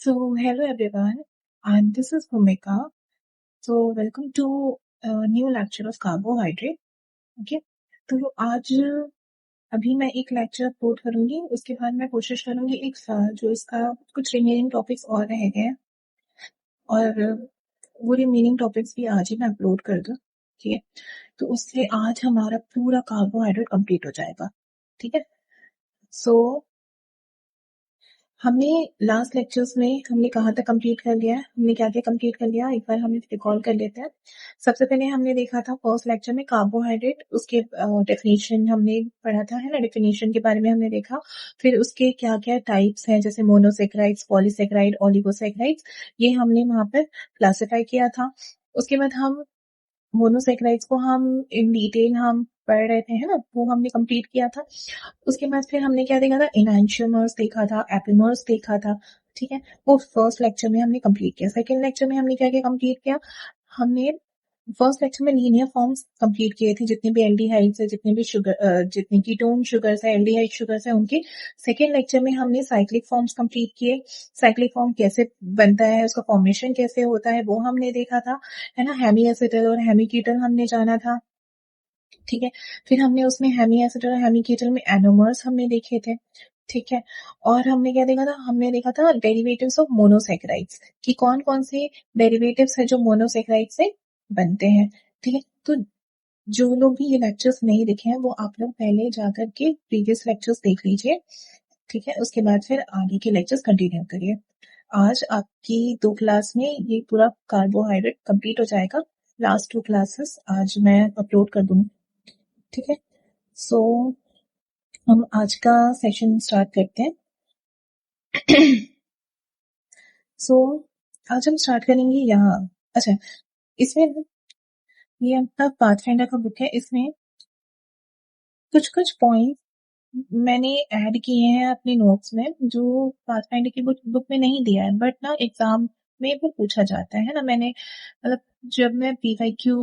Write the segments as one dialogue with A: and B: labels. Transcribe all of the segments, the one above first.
A: Hello everyone, and this is Bhumika. Welcome to a new lecture of carbohydrate. Okay, तो आज अभी मैं एक लेक्चर अपलोड करूंगी, उसके बाद मैं कोशिश करूंगी एक जो इसका कुछ रिमेनिंग टॉपिक्स और रह गए हैं और वो रिमेनिंग टॉपिक्स भी आज ही मैं अपलोड कर दूं। ठीक है, तो उससे आज हमारा पूरा कार्बोहाइड्रेट कंप्लीट हो जाएगा। ठीक है, सो हमने लास्ट लेक्चर्स में हमने कहाँ तक कंप्लीट कर लिया है, हमने क्या क्या कंप्लीट कर लिया, एक बार हम रिकॉल कर लेते हैं। सबसे पहले हमने देखा था फर्स्ट लेक्चर में कार्बोहाइड्रेट, उसके डेफिनेशन हमने पढ़ा था, है ना। डेफिनेशन के बारे में हमने देखा, फिर उसके क्या क्या टाइप्स हैं, जैसे मोनोसेक्राइड्स, पॉलीसेक्राइड, ओलिगोसेक्राइड्स, ये हमने वहां पर क्लासिफाई किया था। उसके बाद हम मोनोसेक्राइड्स को हम इन डिटेल हम पढ़ रहे थे, है ना, वो हमने कंप्लीट किया था। उसके बाद फिर हमने क्या देखा था, एनांशियोमर्स देखा था, एपिमर्स देखा था। ठीक है, वो फर्स्ट लेक्चर में हमने कंप्लीट किया। सेकंड लेक्चर में हमने क्या क्या कंप्लीट किया, हमने फर्स्ट लेक्चर में लीनियर फॉर्म्स कंप्लीट किए थे, जितने भी एल्डिहाइड्स है, जितने भी शुगर, जितने कीटोन शुगर्स है, एल्डिहाइड शुगर्स है, उनके। सेकेंड लेक्चर में हमने साइक्लिक फॉर्म्स कंप्लीट किए, साइक्लिक फॉर्म कैसे बनता है, उसका फॉर्मेशन कैसे होता है, वो हमने देखा था, है ना। हेमी एसिटल और हेमी कीटल हमने जाना था। ठीक है, फिर हमने उसमें हेमी एसिटल और हेमी कीटल में एनोमर्स हमने देखे थे। ठीक है, और हमने क्या देखा था, हमने देखा था डेरिवेटिव्स ऑफ मोनोसेक्राइड्स, कि कौन कौन से डेरिवेटिव्स है जो मोनोसेक्राइड से बनते हैं। ठीक है, तो जो लोग भी ये लेक्चर्स नहीं देखे हैं, वो आप लोग पहले जाकर के प्रीवियस लेक्चर्स देख लीजिए। ठीक है, उसके बाद फिर आगे के लेक्चर्स कंटिन्यू करिए। आज आपकी 2 क्लास में ये पूरा कार्बोहाइड्रेट कंप्लीट हो जाएगा। लास्ट 2 क्लासेस आज मैं अपलोड कर दूंगी। ठीक है, सो हम आज का सेशन स्टार्ट करते हैं। सो आज हम स्टार्ट करेंगे यहाँ। अच्छा, इसमें ये आपका पाथफाइंडर का बुक है, इसमें कुछ कुछ पॉइंट मैंने ऐड किए हैं अपने नोट्स में, जो पाथफाइंडर की बुक में नहीं दिया है, बट ना एग्जाम में वो पूछा जाता है ना। मैंने मतलब जब मैं पीवाईक्यू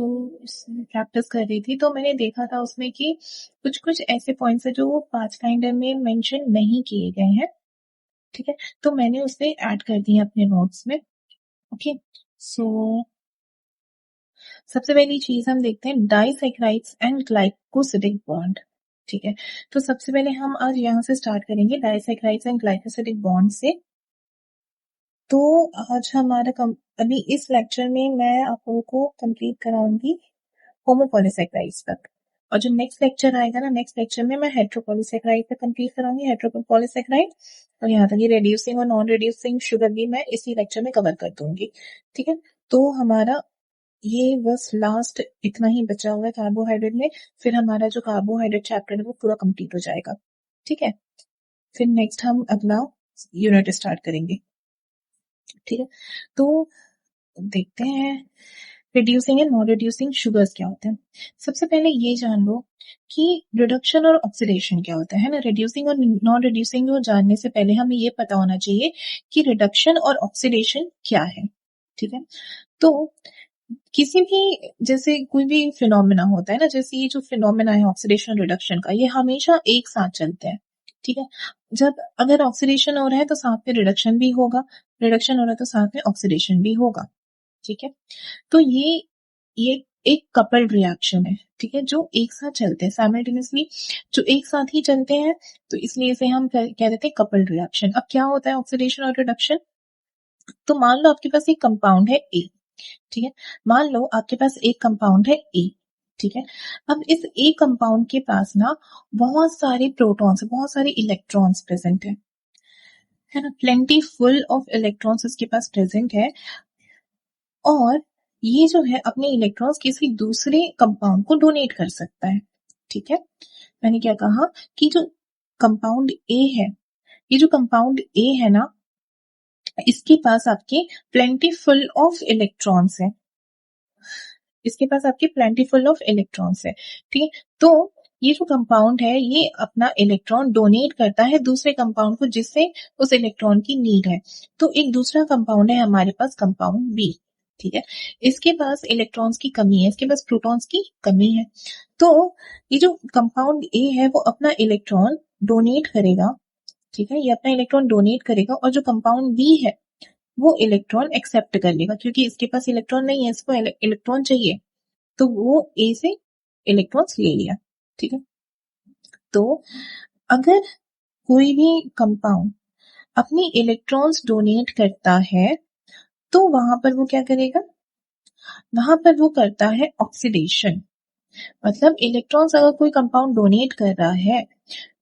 A: प्रैक्टिस कर रही थी, तो मैंने देखा था उसमें कि कुछ कुछ ऐसे पॉइंट्स है जो पाथफाइंडर में मेंशन नहीं किए गए हैं। ठीक है, तो मैंने उसे ऐड कर दिया अपने नोट्स में। ओके, सो सबसे पहली चीज हम देखते हैं डाइसैकराइड्स एंड ग्लाइकोसिडिक बॉन्ड। ठीक है, तो सबसे पहले हम आज यहाँ से स्टार्ट करेंगे डाइसैकराइड्स एंड ग्लाइकोसिडिक बॉन्ड से। तो आज हमारा अभी इस लेक्चर में मैं आप लोगों को कंप्लीट कराऊंगी होमोपॉलीसैकराइड्स तक, और जो नेक्स्ट लेक्चर आएगा ना, नेक्स्ट लेक्चर में मैं हेट्रोपॉलीसैकराइड तक कंप्लीट कराऊंगी, हेट्रोपॉलीसैकराइड। और यहाँ तक ये रेड्यूसिंग और नॉन रेड्यूसिंग शुगर भी मैं इसी लेक्चर में कवर कर दूंगी। ठीक है, तो हमारा ये बस लास्ट इतना ही बचा हुआ है कार्बोहाइड्रेट में, फिर हमारा जो कार्बोहाइड्रेट चैप्टर है वो पूरा कंप्लीट हो जाएगा। ठीक है, फिर नेक्स्ट हम अगला यूनिट स्टार्ट करेंगे। ठीक है, तो देखते हैं reducing and non reducing sugars क्या होते हैं। सबसे पहले ये जान लो कि रिडक्शन और ऑक्सीडेशन क्या होता है ना। रिड्यूसिंग और नॉन रिड्यूसिंग को जानने से पहले हमें ये पता होना चाहिए कि रिडक्शन और ऑक्सीडेशन क्या है। ठीक है, तो किसी भी, जैसे कोई भी फिनोमेना होता है ना, जैसे ये जो फिनोमेना है ऑक्सीडेशन रिडक्शन का, ये हमेशा एक साथ चलते हैं। ठीक है, जब अगर ऑक्सीडेशन हो रहा है तो साथ में रिडक्शन भी होगा, रिडक्शन हो रहा है तो साथ में ऑक्सीडेशन भी होगा। ठीक है, तो ये एक कपल्ड रिएक्शन है। ठीक है, जो एक साथ चलते हैं साइमल्टेनियसली, जो एक साथ ही चलते हैं, तो इसलिए इसे हम कह देते हैं कपल्ड रिएक्शन। अब क्या होता है ऑक्सीडेशन और रिडक्शन, तो मान लो आपके पास एक कंपाउंड है ए। ठीक है, मान लो आपके पास एक कंपाउंड है ए। ठीक है, अब इस ए कंपाउंड के पास ना बहुत सारे प्रोटॉन्स, बहुत सारे इलेक्ट्रॉन्स प्रेजेंट है ना, प्लेंटी फुल ऑफ इलेक्ट्रॉन्स इसके पास प्रेजेंट है। और ये जो है अपने इलेक्ट्रॉन्स किसी दूसरे कंपाउंड को डोनेट कर सकता है। ठीक है, मैंने क्या कहा कि जो कंपाउंड ए है, ये जो कंपाउंड ए है ना, इसके पास आपके प्लेंटीफुल ऑफ इलेक्ट्रॉन्स है, इसके पास आपके प्लेंटीफुल ऑफ इलेक्ट्रॉन्स है। ठीक है, तो ये जो कंपाउंड है ये अपना इलेक्ट्रॉन डोनेट करता है दूसरे कंपाउंड को, जिससे उस इलेक्ट्रॉन की नीड है। तो एक दूसरा कंपाउंड है हमारे पास, कंपाउंड बी। ठीक है, इसके पास इलेक्ट्रॉन्स की कमी है, इसके पास प्रोटॉन्स की कमी है। तो ये जो कंपाउंड ए है वो अपना इलेक्ट्रॉन डोनेट करेगा। ठीक है, ये अपना इलेक्ट्रॉन डोनेट करेगा, और जो कंपाउंड बी है वो इलेक्ट्रॉन एक्सेप्ट कर लेगा, क्योंकि इसके पास इलेक्ट्रॉन नहीं है, इसको इलेक्ट्रॉन चाहिए, तो वो ए से इलेक्ट्रॉन्स ले लिया। ठीक है, तो अगर कोई भी कंपाउंड अपनी इलेक्ट्रॉन्स डोनेट करता है तो वहां पर वो क्या करेगा, वहां पर वो करता है ऑक्सीडेशन। मतलब इलेक्ट्रॉन्स अगर कोई कंपाउंड डोनेट कर रहा है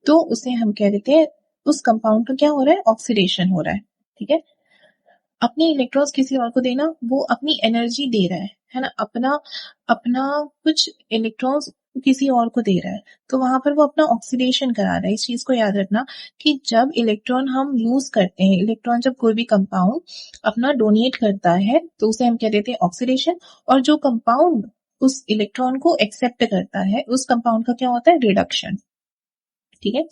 A: तो उसे हम कह देते हैं उस कंपाउंड का क्या हो रहा है, ऑक्सीडेशन हो रहा है। ठीक है, अपने इलेक्ट्रॉन्स किसी और को देना, वो अपनी एनर्जी दे रहा है ना, अपना अपना कुछ इलेक्ट्रॉन्स किसी और को दे रहा है, तो वहां पर वो अपना ऑक्सीडेशन करा रहा है। इस चीज को याद रखना कि जब इलेक्ट्रॉन हम लूज करते हैं, इलेक्ट्रॉन जब कोई भी कंपाउंड अपना डोनेट करता है तो उसे हम कह देते हैं ऑक्सीडेशन, और जो कंपाउंड उस इलेक्ट्रॉन को एक्सेप्ट करता है उस कंपाउंड का क्या होता है, रिडक्शन। ठीक है,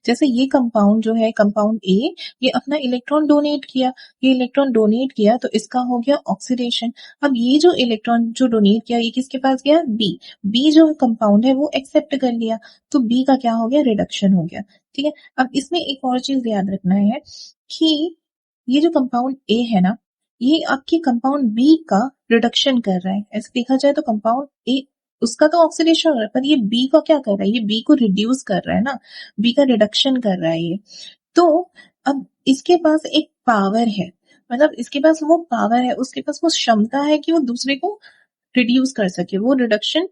A: जैसे ये कंपाउंड जो है कंपाउंड ए, ये अपना इलेक्ट्रॉन डोनेट किया, ये इलेक्ट्रॉन डोनेट किया तो इसका हो गया ऑक्सीडेशन। अब ये जो इलेक्ट्रॉन जो डोनेट किया ये किसके पास गया, बी, बी जो कंपाउंड है वो एक्सेप्ट कर लिया, तो बी का क्या हो गया, रिडक्शन हो गया। ठीक है, अब इसमें एक और चीज याद रखना है कि ये जो कंपाउंड ए है ना, ये आपके कंपाउंड बी का रिडक्शन कर रहा है। ऐसे देखा जाए तो कंपाउंड ए उसका तो ऑक्सीडेशन हो रहा है, पर ये बी का क्या कर रहा है, ये बी को रिड्यूस कर रहा है ना, बी का रिडक्शन कर रहा है ये। तो अब इसके पास एक पावर है, मतलब इसके पास वो पावर है, उसके पास वो क्षमता है कि वो दूसरे को रिड्यूस कर सके, वो रिडक्शन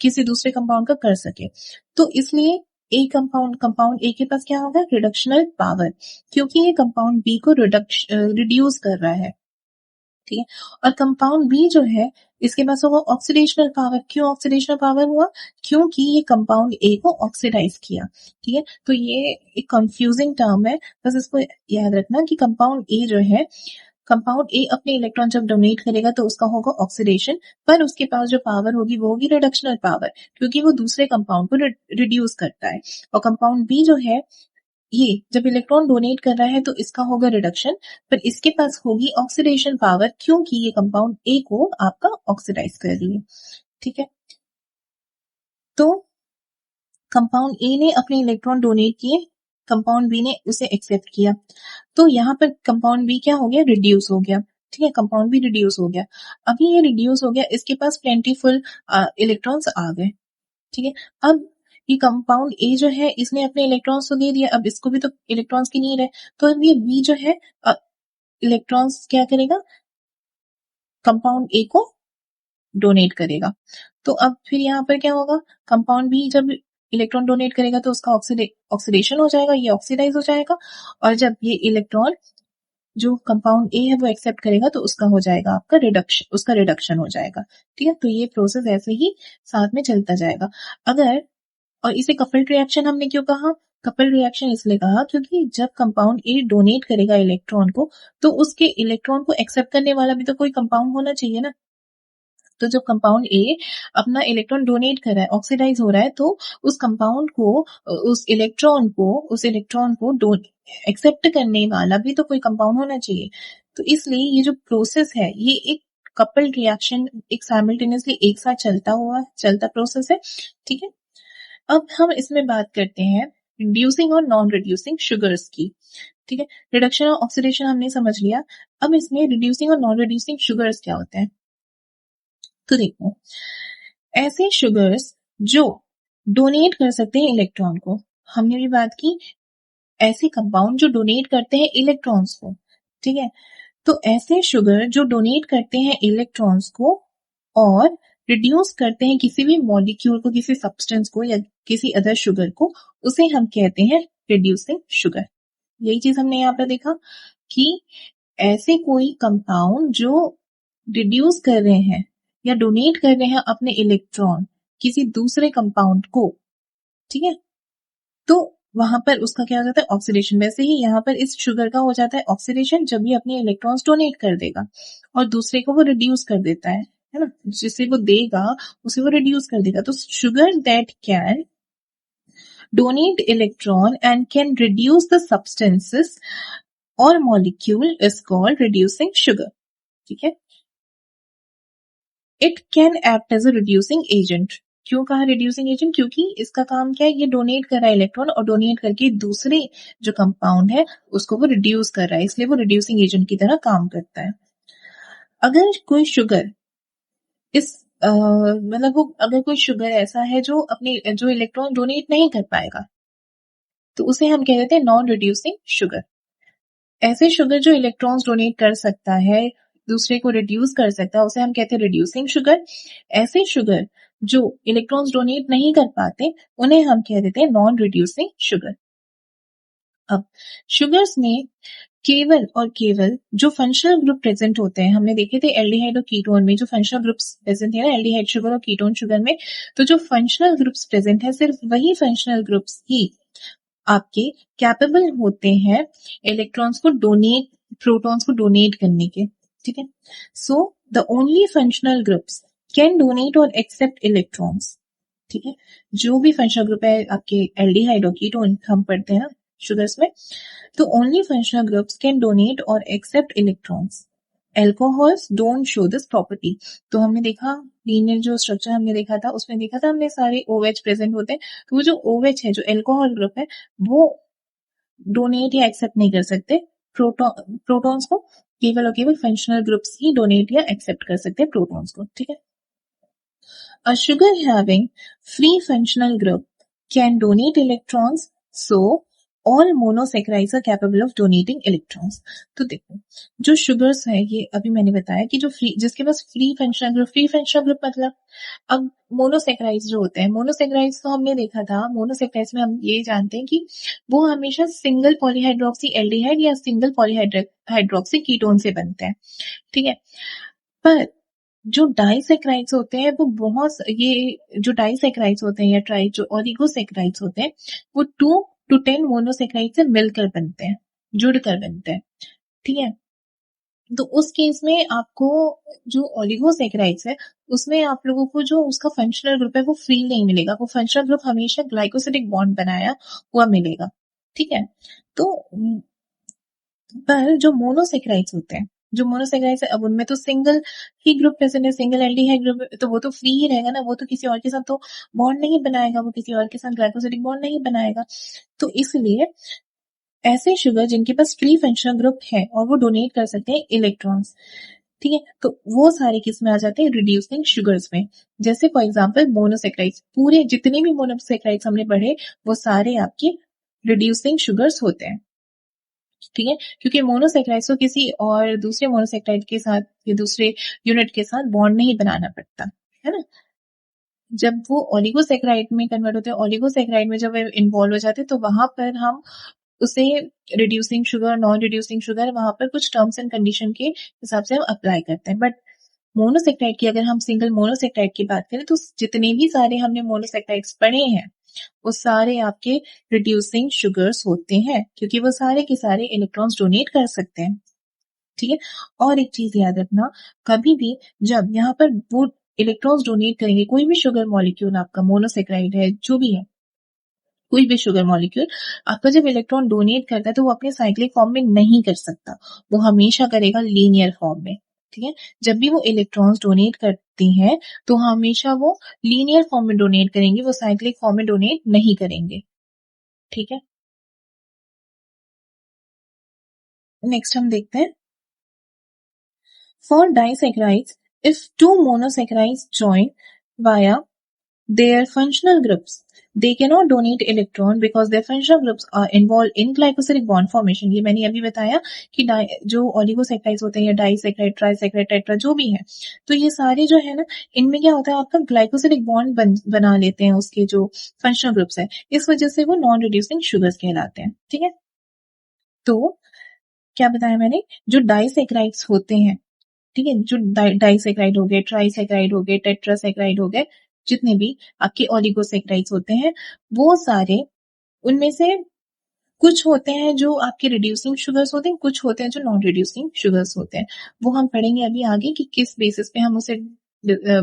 A: किसी दूसरे कंपाउंड का कर सके। तो इसलिए ए कंपाउंड कंपाउंड ए के पास क्या होगा, रिडक्शनल पावर, क्योंकि ये कंपाउंड बी को रिड्यूस कर रहा है। ठीक है, और कंपाउंड बी जो है इसके पास होगा ऑक्सीडेशनल पावर। क्यों ऑक्सीडेशनल पावर हुआ, क्योंकि ये कंपाउंड ए को ऑक्सीडाइज किया। ठीक है, तो ये एक कंफ्यूजिंग टर्म है, बस इसको याद रखना कि कंपाउंड ए जो है, कंपाउंड ए अपने इलेक्ट्रॉन जब डोनेट करेगा तो उसका होगा ऑक्सीडेशन, पर उसके पास जो पावर होगी वो होगी रिडक्शनल पावर, क्योंकि वो दूसरे कंपाउंड को रिड्यूस करता है। और कंपाउंड बी जो है ये जब इलेक्ट्रॉन डोनेट कर रहा है तो इसका होगा रिडक्शन, पर इसके पास होगी ऑक्सीडेशन पावर, क्योंकि ये कंपाउंड ए को आपका ऑक्सीडाइज कर रही है। ठीक है, तो कंपाउंड ए ने अपने इलेक्ट्रॉन डोनेट किए, कंपाउंड बी ने उसे एक्सेप्ट किया, तो यहाँ पर कंपाउंड बी क्या हो गया, रिड्यूस हो गया। ठीक है, कंपाउंड बी रिड्यूस हो गया। अभी ये रिड्यूस हो गया, इसके पास प्लेंटीफुल इलेक्ट्रॉन्स आ गए। ठीक है, अब ये कंपाउंड ए जो है इसने अपने इलेक्ट्रॉन्स तो दे दिया, अब इसको भी तो इलेक्ट्रॉन्स की नीड है, तो अब ये बी जो है इलेक्ट्रॉन्स क्या करेगा, कंपाउंड ए को डोनेट करेगा। तो अब फिर यहाँ पर क्या होगा, कंपाउंड बी जब इलेक्ट्रॉन डोनेट करेगा तो उसका ऑक्सीडेशन हो जाएगा, ये ऑक्सीडाइज हो जाएगा, और जब ये इलेक्ट्रॉन जो कंपाउंड ए है वो एक्सेप्ट करेगा तो उसका हो जाएगा आपका रिडक्शन, उसका रिडक्शन हो जाएगा। ठीक है, तो ये प्रोसेस ऐसे ही साथ में चलता जाएगा। अगर, और इसे कपल्ड रिएक्शन हमने क्यों कहा, कपल्ड रिएक्शन इसलिए कहा क्योंकि जब कंपाउंड ए डोनेट करेगा इलेक्ट्रॉन को तो उसके इलेक्ट्रॉन को एक्सेप्ट करने वाला भी तो कोई कंपाउंड होना चाहिए ना। तो जब कंपाउंड ए अपना इलेक्ट्रॉन डोनेट कर रहा है, ऑक्सीडाइज हो रहा है, तो उस कंपाउंड को, उस इलेक्ट्रॉन को एक्सेप्ट करने वाला भी तो कोई कंपाउंड होना चाहिए। तो इसलिए ये जो प्रोसेस है ये एक कपल्ड रिएक्शन, एक साइमल्टेनियसली एक साथ चलता प्रोसेस है। ठीक है, अब हम इसमें बात करते हैं रिड्यूसिंग और नॉन रिड्यूसिंग शुगर्स की। ठीक है, रिडक्शन और ऑक्सीडेशन हमने समझ लिया, अब इसमें रिड्यूसिंग और नॉन रिड्यूसिंग शुगर्स क्या होते हैं। तो देखो, ऐसे शुगर्स जो डोनेट कर सकते हैं इलेक्ट्रॉन को, हमने भी बात की ऐसे कंपाउंड जो डोनेट करते हैं इलेक्ट्रॉन्स को। ठीक है, तो ऐसे शुगर जो डोनेट करते हैं इलेक्ट्रॉन्स को और रिड्यूस करते हैं किसी भी मॉलिक्यूल को, किसी सब्सटेंस को या किसी अदर शुगर को, उसे हम कहते हैं रिड्यूसिंग शुगर। यही चीज हमने यहाँ पर देखा कि ऐसे कोई कंपाउंड जो रिड्यूस कर रहे हैं या डोनेट कर रहे हैं अपने इलेक्ट्रॉन किसी दूसरे कंपाउंड को, ठीक है, तो वहां पर उसका क्या हो जाता है, ऑक्सीडेशन। वैसे ही यहाँ पर इस शुगर का हो जाता है ऑक्सीडेशन जब ये अपने इलेक्ट्रॉन्स डोनेट कर देगा और दूसरे को वो रिड्यूस कर देता है ना, जिसे वो देगा उसे वो रिड्यूस कर देगा। तो sugar that can donate electron and can reduce the substances or molecule is called reducing sugar. ठीक है, it can act as a reducing agent. क्यों कहा रिड्यूसिंग एजेंट? क्योंकि इसका काम क्या है, ये डोनेट कर रहा है इलेक्ट्रॉन और डोनेट करके दूसरे जो कंपाउंड है उसको वो रिड्यूस कर रहा है, इसलिए वो रिड्यूसिंग एजेंट की तरह काम करता है। अगर कोई शुगर इस मतलब वो अगर कोई शुगर ऐसा है जो अपने जो इलेक्ट्रॉन डोनेट नहीं कर पाएगा, तो उसे हम कह देते हैं नॉन रिड्यूसिंग शुगर। ऐसे शुगर जो इलेक्ट्रॉन्स डोनेट कर सकता है, दूसरे को रिड्यूस कर सकता है, उसे हम कहते हैं रिड्यूसिंग शुगर। ऐसे शुगर जो इलेक्ट्रॉन्स डोनेट नहीं कर पाते, उन्हें हम कह देते हैं नॉन रिड्यूसिंग शुगर। अब शुगर्स में केवल और केवल जो फंक्शनल ग्रुप प्रेजेंट होते हैं, हमने देखे थे एल्डिहाइड और कीटोन में जो फंक्शनल ग्रुप्स प्रेजेंट है ना, एल्डिहाइड शुगर और कीटोन शुगर में, तो जो फंक्शनल ग्रुप्स प्रेजेंट है, सिर्फ वही फंक्शनल ग्रुप्स ही आपके कैपेबल होते हैं इलेक्ट्रॉन्स को डोनेट, प्रोटॉन्स को डोनेट करने के। ठीक है, so the only functional groups can donate और एक्सेप्ट इलेक्ट्रॉन्स। ठीक है, जो भी फंक्शनल ग्रुप है आपके एल्डिहाइड और कीटोन हम पढ़ते हैं ना शुगर्स में, तो only functional groups can donate और accept electrons. Alcohols don't show this property. तो हमने देखा लीनियर जो स्ट्रक्चर हमने देखा था, उसमें देखा था हमने सारे OH प्रेजेंट होते हैं, तो वो जो OH है, जो एल्कोहल ग्रुप है, वो डोनेट या एक्सेप्ट नहीं कर सकते प्रोटॉन्स को। केवल और केवल फंक्शनल ग्रुप्स ही डोनेट या एक्सेप्ट कर सकते हैं प्रोटॉन्स को। ठीक है, a sugar having free functional group can donate electrons, so all monosaccharides are capable of donating electrons। तो देखो जो शुगर्स है, ये अभी मैंने बताया कि जो फ्री, जिसके पास फ्री फंक्शनल ग्रुप मतलब, अब मोनोसेक्राइड्स जो होते हैं, मोनोसेक्राइड्स तो हमने देखा था, मोनोसेक्राइड्स में हम ये जानते हैं कि वो हमेशा सिंगल पॉलीहाइड्रोक्सी एल्डिहाइड या सिंगल पॉलीहाइड्रोक्सी कीटोन से बनते हैं। ठीक है, पर जो डाइसेक्राइड्स होते हैं वो बहुत, ये जो डाइसेक्राइड्स होते हैं या ट्राई जो ओलिगोसेक्राइड्स होते हैं, वो 2 to 10 मोनोसेक्राइड से मिलकर बनते हैं, जुड़कर बनते हैं। ठीक है, तो उस केस में आपको जो ओलिगोसेक्राइड्स है, उसमें आप लोगों को जो उसका फंक्शनल ग्रुप है वो फ्री नहीं मिलेगा, वो फंक्शनल ग्रुप हमेशा ग्लाइकोसिडिक बॉन्ड बनाया हुआ मिलेगा। ठीक है, तो पर जो मोनोसेक्राइड्स होते हैं, जो मोनोसेक्राइड्स है, अब उनमें तो सिंगल ही ग्रुप प्रेजेंट है, सिंगल एल्डिहाइड ग्रुप, तो वो तो फ्री ही रहेगा ना, वो तो किसी और के साथ तो बॉन्ड नहीं बनाएगा, वो किसी और के साथ ग्लाइकोसिडिक बॉन्ड नहीं बनाएगा। तो इसलिए ऐसे शुगर जिनके पास फ्री फंक्शनल ग्रुप है और वो डोनेट कर सकते हैं इलेक्ट्रॉन्स, ठीक है, तो वो सारे किस में आ जाते हैं, रिड्यूसिंग शुगर्स में। जैसे फॉर एग्जाम्पल मोनोसेक्राइड्स, पूरे जितने भी मोनोसेक्राइड्स हमने पढ़े वो सारे आपके रिड्यूसिंग शुगर्स होते हैं। ठीक है, क्योंकि मोनोसेक्राइड्स को किसी और दूसरे मोनोसेक्राइड के साथ या दूसरे यूनिट के साथ बॉन्ड नहीं बनाना पड़ता है ना। जब वो ओलिगोसेक्राइड में कन्वर्ट होते हैं, ओलिगोसेक्राइड में जब इन्वॉल्व हो जाते हैं, तो वहां पर हम उसे reducing sugar, non reducing sugar, वहां पर कुछ टर्म्स एंड कंडीशन के हिसाब से हम अप्लाई करते हैं। बट मोनोसेक्राइड की अगर हम सिंगल मोनोसेक्राइड की बात करें, तो जितने भी सारे हमने मोनोसेक्राइड्स पढ़े हैं वो सारे आपके रिड्यूसिंग शुगर्स होते हैं, क्योंकि वो सारे के सारे इलेक्ट्रॉन्स डोनेट कर सकते हैं। ठीक है, और एक चीज याद रखना, कभी भी जब यहाँ पर वो इलेक्ट्रॉन्स डोनेट करेंगे, कोई भी शुगर मॉलिक्यूल आपका मोनोसेक्राइड है, जो भी है, कोई भी शुगर मॉलिक्यूल आपका जब इलेक्ट्रॉन डोनेट करता है, तो वो अपने साइक्लिक फॉर्म में नहीं कर सकता, वो हमेशा करेगा लीनियर फॉर्म में। ठीक है, जब भी वो इलेक्ट्रॉन्स डोनेट करती हैं, तो हमेशा वो लीनियर फॉर्म में डोनेट करेंगे, वो साइक्लिक फॉर्म में डोनेट नहीं करेंगे। ठीक है, नेक्स्ट हम देखते हैं, for डाइसैकराइड्स, if 2 monosaccharides join via their functional groups, they cannot donate electron because their functional groups are involved in glycosidic bond formation। ये मैंने अभी बताया कि जो ओलिगोसेक्राइड्स होते हैं या डाइसेक्राइड, ट्राइसेक्राइड, टेट्रा जो भी है, तो ये सारे जो है ना, इनमें क्या होता है, आपका ग्लाइकोसिडिक बॉन्ड बना लेते हैं उसके जो फंक्शनल ग्रुप्स है, इस वजह से वो नॉन रिड्यूसिंग शुगर्स कहलाते हैं। ठीक है, तो क्या बताया मैंने, जो डाइसेक्राइड्स होते हैं, ठीक है, जो डाइसेक्राइड हो गए, ट्राइसेक्राइड हो गए, टेट्रासेक्राइड हो गए, जितने भी आपके ओलिगोसेक्राइड्स होते हैं, वो सारे, उनमें से कुछ होते हैं जो आपके रिड्यूसिंग शुगर्स होते हैं, कुछ होते हैं जो नॉन रिड्यूसिंग शुगर्स होते हैं। वो हम पढ़ेंगे अभी आगे कि किस बेसिस पे हम उसे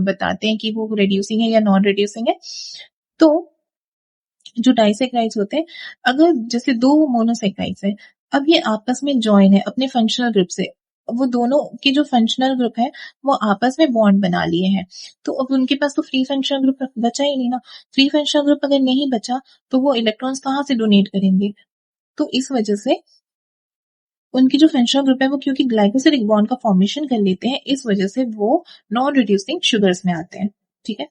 A: बताते हैं कि वो रिड्यूसिंग है या नॉन रिड्यूसिंग है। तो जो डाइसेक्राइड्स होते हैं, अगर जैसे 2 मोनोसेक्राइड्स है, अब ये आपस में ज्वाइन है अपने फंक्शनल ग्रुप से, वो दोनों के जो फंक्शनल ग्रुप है वो आपस में बॉन्ड बना लिए हैं, तो अब उनके पास तो फ्री फंक्शनल ग्रुप बचा ही नहीं ना। फ्री फंक्शनल ग्रुप अगर नहीं बचा तो वो इलेक्ट्रॉन्स कहाँ से डोनेट करेंगे, तो इस वजह से उनकी जो फंक्शनल ग्रुप है वो क्योंकि ग्लाइकोसिलिक बॉन्ड का फॉर्मेशन कर लेते हैं, इस वजह से वो नॉन रिड्यूसिंग शुगर्स में आते हैं। ठीक है,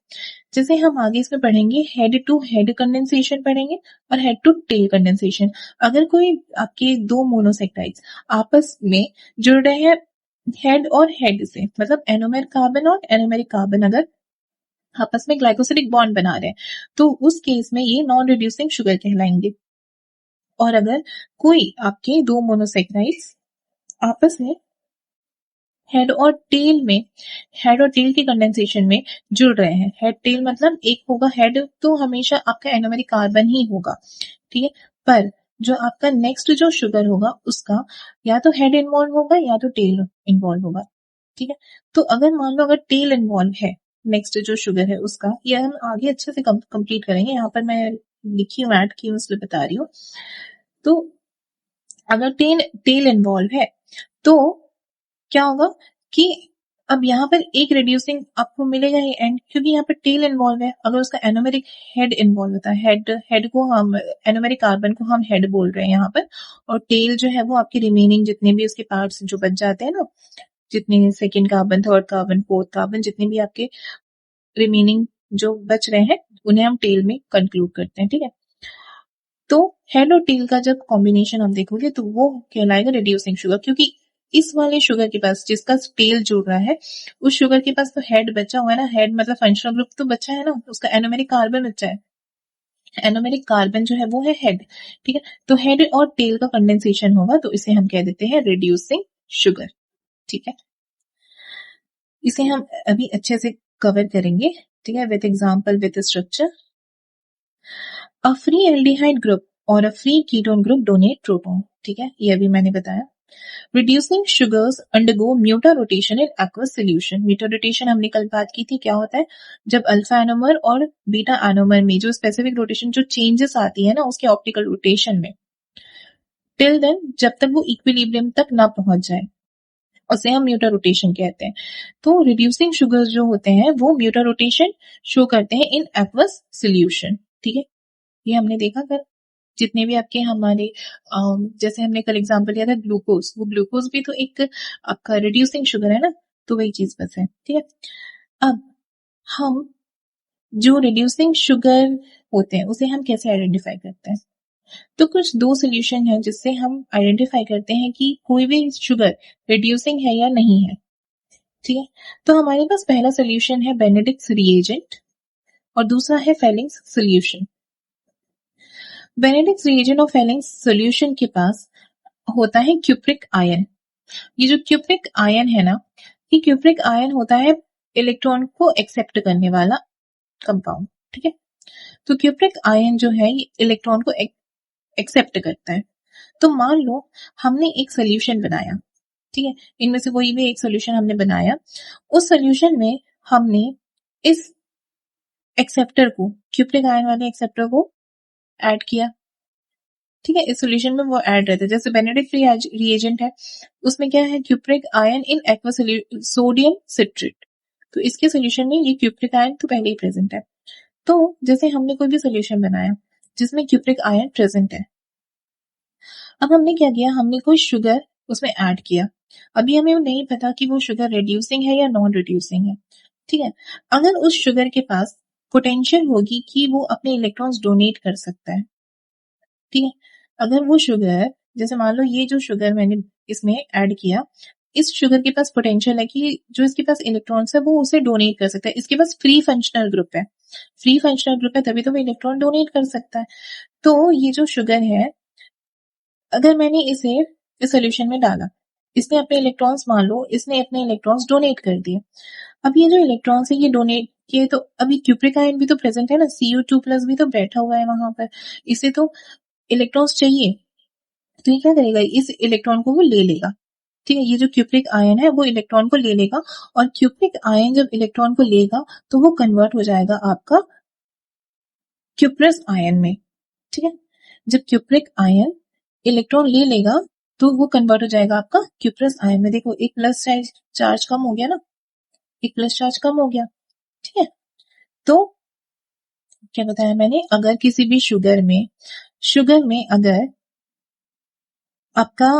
A: जैसे हम आगे इसमें पढ़ेंगे हेड टू हेड कंडेंसेशन पढ़ेंगे और हेड टू टेल कंडेंसेशन। अगर कोई आपके दो मोनोसेक्टाइड्स आपस में जुड़ रहे हैं हेड और हेड से, मतलब एनोमेर कार्बन और एनोमेरिक कार्बन अगर आपस में ग्लाइकोसिलिक बॉन्ड बना रहे हैं, तो उस केस में ये नॉन रिड्यूसिंग शुगर कहलाएंगे। और अगर कोई आपके दो मोनोसेक्राइड्स आपस में हेड और टेल में, हेड और टेल के कंडेंसेशन में जुड़ रहे हैं, हेड टेल मतलब एक होगा हेड तो हमेशा आपका एनोमेरिक कार्बन ही होगा, ठीक है, पर जो आपका नेक्स्ट जो शुगर होगा उसका या तो हेड इन्वॉल्व होगा या तो टेल इन्वॉल्व होगा। ठीक है, तो अगर मान लो अगर टेल इन्वॉल्व है नेक्स्ट जो शुगर है उसका, यह हम आगे अच्छे से कंप्लीट करेंगे, यहाँ पर मैं लिखी हूँ ऐड की हूँ इसलिए बता रही हूँ। तो अगर टेल इन्वॉल्व है तो क्या होगा कि अब यहाँ पर एक रिड्यूसिंग आपको मिलेगा ही एंड, क्योंकि यहाँ पर टेल इन्वॉल्व है। अगर उसका एनोमेरिक हेड इन्वॉल्व होता है, हेड को हम एनोमेरिक कार्बन को हम हेड बोल रहे हैं यहाँ पर, और टेल जो है वो आपके रिमेनिंग जितने भी उसके पार्ट्स जो बच जाते हैं ना, जितने second carbon, third carbon, fourth carbon, जितने भी आपके रिमेनिंग जो बच रहे हैं उन्हें हम टेल में कंक्लूड करते हैं। ठीक है, तो हेड और टेल का जब कॉम्बिनेशन हम देखोगे तो वो कहलाएगा रिड्यूसिंग शुगर, क्योंकि इस वाले शुगर के पास जिसका टेल जुड़ रहा है उस शुगर के पास तो हेड बचा हुआ है ना, हेड मतलब फंक्शनल ग्रुप तो बचा है ना, उसका एनोमेरिक कार्बन बचा है, एनोमेरिक कार्बन जो है वो है हेड। ठीक है, तो हेड और टेल का कंडेंसेशन होगा तो इसे हम कह देते हैं रिड्यूसिंग शुगर। ठीक है, इसे हम अभी अच्छे से कवर करेंगे, ठीक है, with example with structure. A free aldehyde group और a free ketone group donate proton. ठीक है, ये अभी मैंने बताया। Reducing sugars undergo म्यूटा-रोटेशन in aqueous solution। म्यूटा-रोटेशन हमने कल बात की थी, क्या होता है जब अल्फा एनोमर और बीटा एनोमर में जो स्पेसिफिक रोटेशन जो चेंजेस आती है ना उसके ऑप्टिकल रोटेशन में, टिल देन जब तक वो इक्विलिब्रियम तक ना पहुंच जाए, उसे हम म्यूटा रोटेशन कहते हैं। तो रिड्यूसिंग शुगर्स जो होते हैं वो म्यूटा रोटेशन शो करते हैं इन एक्वस सोल्यूशन। ठीक है, ये हमने देखा कर जितने भी आपके हमारे जैसे हमने कल एग्जांपल लिया था ग्लूकोज, वो ग्लूकोज भी तो एक आपका रिड्यूसिंग शुगर है ना, तो वही चीज बस है। ठीक है, अब हम जो रिड्यूसिंग शुगर होते हैं उसे हम कैसे आइडेंटिफाई करते हैं, तो कुछ दो सोल्यूशन है जिससे हम आइडेंटिफाई करते हैं कि कोई भी शुगर रिड्यूसिंग है या नहीं है। ठीक है, तो हमारे पास पहला सोल्यूशन है बेनेडिक्ट्स रिएजेंट और दूसरा है फेलिंग्स सोल्यूशन। बेनेडिक्ट्स रिएजेंट और फेलिंग्स सोल्यूशन के पास होता है क्यूप्रिक आयन। ये जो क्यूप्रिक आयन है ना, ये क्यूप्रिक आयन होता है इलेक्ट्रॉन को एक्सेप्ट करने वाला कंपाउंड। ठीक है, तो क्यूप्रिक आयन जो है ये इलेक्ट्रॉन को एक्सेप्ट करता है। तो मान लो हमने एक सोल्यूशन बनाया, ठीक है, इनमें से कोई भी एक सोल्यूशन हमने बनाया, उस सोल्यूशन में हमने इस एक्सेप्टर को, क्यूप्रिक आयन वाले एक्सेप्टर को ऐड किया। ठीक है, इस सोल्यूशन में वो ऐड रहता है, जैसे बेनेडिक्ट रिएजेंट है उसमें क्या है cupric ion in aqua sodium citrate, तो इसके सोल्यूशन में ये क्यूप्रिक आयन तो पहले ही प्रेजेंट है। तो जैसे हमने कोई भी सोल्यूशन बनाया जिसमें क्यूप्रिक आयन प्रेजेंट है, अब हमने क्या किया, हमने कोई शुगर उसमें ऐड किया। अभी हमें नहीं पता कि वो शुगर रिड्यूसिंग है या नॉन रिड्यूसिंग है। ठीक है, अगर उस शुगर के पास पोटेंशियल होगी कि वो अपने इलेक्ट्रॉन्स डोनेट कर सकता है, ठीक है, अगर वो शुगर, जैसे मान लो ये जो शुगर मैंने इसमें ऐड किया, इस शुगर के पास पोटेंशियल है कि जो इसके पास इलेक्ट्रॉन्स है वो उसे डोनेट कर सकता है, इसके पास फ्री फंक्शनल ग्रुप है, फ्री फंक्शनल ग्रुप है तभी तो वो इलेक्ट्रॉन डोनेट कर सकता है। तो ये जो शुगर है, अगर मैंने इसे इस सोल्यूशन में डाला, इसने अपने इलेक्ट्रॉन्स, मान लो इसने अपने इलेक्ट्रॉन्स डोनेट कर दिए, अब ये जो इलेक्ट्रॉन्स है ये डोनेट किए, तो अभी क्यूप्रिक आयन भी तो प्रेजेंट है ना, Cu2+ भी तो बैठा हुआ है वहां पर, इसे तो इलेक्ट्रॉन्स चाहिए, तो ये क्या करेगा, इस इलेक्ट्रॉन को वो ले लेगा। ठीक है, ये जो क्यूप्रिक आयन है वो इलेक्ट्रॉन को ले लेगा, और क्यूप्रिक आयन जब इलेक्ट्रॉन को लेगा तो वो कन्वर्ट हो जाएगा आपका क्यूप्रस आयन में। ठीक है, जब क्यूप्रिक आयन इलेक्ट्रॉन ले लेगा तो वो कन्वर्ट हो जाएगा आपका क्यूप्रस आयन में। देखो एक प्लस चार्ज कम हो गया ना, एक प्लस चार्ज कम हो गया, ठीक है। तो क्या बताया मैंने, अगर किसी भी शुगर में अगर आपका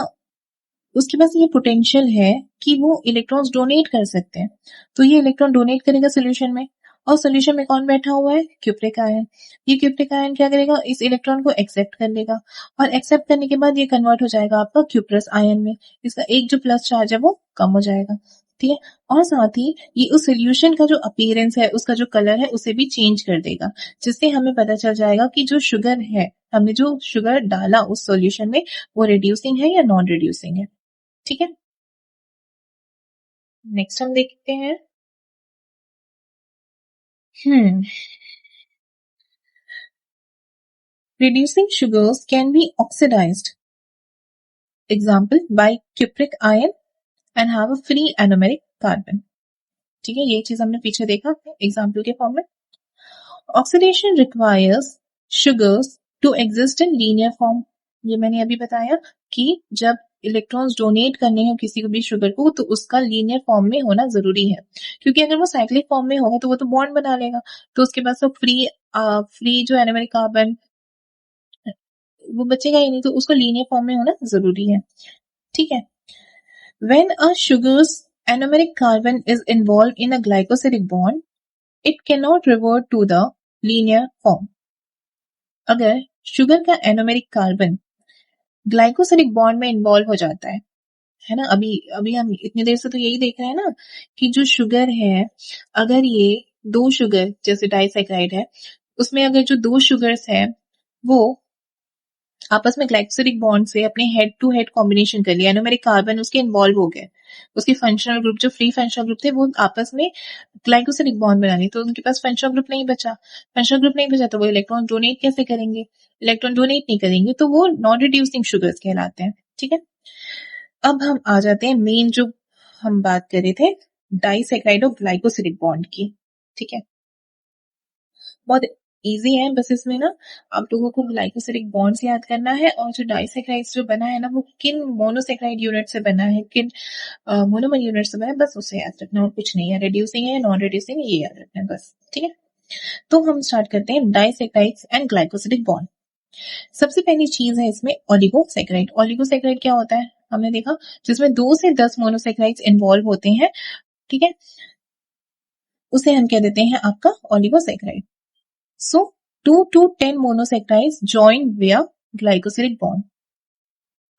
A: उसके पास ये पोटेंशियल है कि वो इलेक्ट्रॉन्स डोनेट कर सकते हैं, तो ये इलेक्ट्रॉन डोनेट करेगा सोल्यूशन में, और सोल्यूशन में कौन बैठा हुआ है, क्यूप्रिक आयन। ये क्यूप्रिक आयन क्या करेगा, इस इलेक्ट्रॉन को एक्सेप्ट कर लेगा, और एक्सेप्ट करने के बाद ये कन्वर्ट हो जाएगा आपका क्यूप्रस आयन में। इसका एक जो प्लस चार्ज है वो कम हो जाएगा, ठीक है। और साथ ही ये उस सोल्यूशन का जो अपीयरेंस है, उसका जो कलर है, उसे भी चेंज कर देगा, जिससे हमें पता चल जाएगा कि जो शुगर है, हमने जो शुगर डाला उस सोल्यूशन में, वो रिड्यूसिंग है या नॉन रिड्यूसिंग है, ठीक है। नेक्स्ट हम देखते हैं, reducing sugars can be oxidized, example by cupric ion, and have a free anomeric carbon, ठीक है। ये चीज हमने पीछे देखा एग्जाम्पल के फॉर्म में। Oxidation requires sugars to exist in linear form, ये मैंने अभी बताया कि जब इलेक्ट्रॉन्स डोनेट करने हो किसी को भी शुगर को, तो उसका लीनियर फॉर्म में होना जरूरी है, क्योंकि अगर वो साइक्लिक फॉर्म में होगा तो वो तो बॉन्ड बना लेगा, तो उसके पास तो फ्री जो एनोमेरिक कार्बन वो बचेगा ही नहीं, तो उसको लीनियर फॉर्म में होना जरूरी है, ठीक है। When a sugar's anomeric carbon is involved in a glycosidic bond, it cannot revert to the linear form. अगर शुगर का एनोमेरिक कार्बन ग्लाइकोसिडिक बॉन्ड में इन्वॉल्व हो जाता है ना, अभी अभी हम इतनी देर से तो यही देख रहे हैं ना कि जो शुगर है, अगर ये दो शुगर जैसे डाइसैकाराइड है, उसमें अगर जो दो शुगर्स है वो आपस में ग्लाइकोसिडिक बॉन्ड से अपने हेड टू हेड कॉम्बिनेशन कर लिया, एनोमेरिक कार्बन उसके इन्वॉल्व हो गए, उसके फंक्शनल ग्रुप जो फ्री फंक्शनल ग्रुप थे वो आपस में ग्लाइकोसिडिक बॉन्ड बना ली, तो उनके पास फंक्शनल ग्रुप नहीं बचा। फंक्शनल ग्रुप नहीं बचा तो वो इलेक्ट्रॉन डोनेट कैसे करेंगे, इलेक्ट्रॉन डोनेट नहीं करेंगे, तो वो नॉन रिड्यूसिंग शुगर्स कहलाते हैं, ठीक है। अब हम आ जाते हैं मेन जो हम बात कर रहे थे, डाइसैकाराइड और ग्लाइकोसिडिक बॉन्ड की, ठीक है। बहुत इजी है, बस इसमें ना आप लोगों को ग्लाइकोसिडिक बॉन्ड्स याद करना है, और जो डाइसैकाराइड जो बना है ना वो किन मोनोसैकाराइड यूनिट से बना है, किन मोनोमर यूनिट से बना है, बस उसे याद रखना और कुछ नहीं है। रिड्यूसिंग है नॉन रिड्यूसिंग ये याद रखना है बस, ठीक है। तो हम स्टार्ट करते हैं डाइसैकाराइड्स एंड ग्लाइकोसिडिक बॉन्ड। सबसे पहली चीज है इसमें ओलिगोसैकाराइड। ओलिगोसैकाराइड क्या होता है, हमने देखा जिसमें 2 से 10 मोनोसैकाराइड्स इन्वॉल्व होते हैं, ठीक है, उसे हम कह देते हैं आपका ओलिगोसैकाराइड। So 2 to 10 monosaccharides join via glycosidic bond.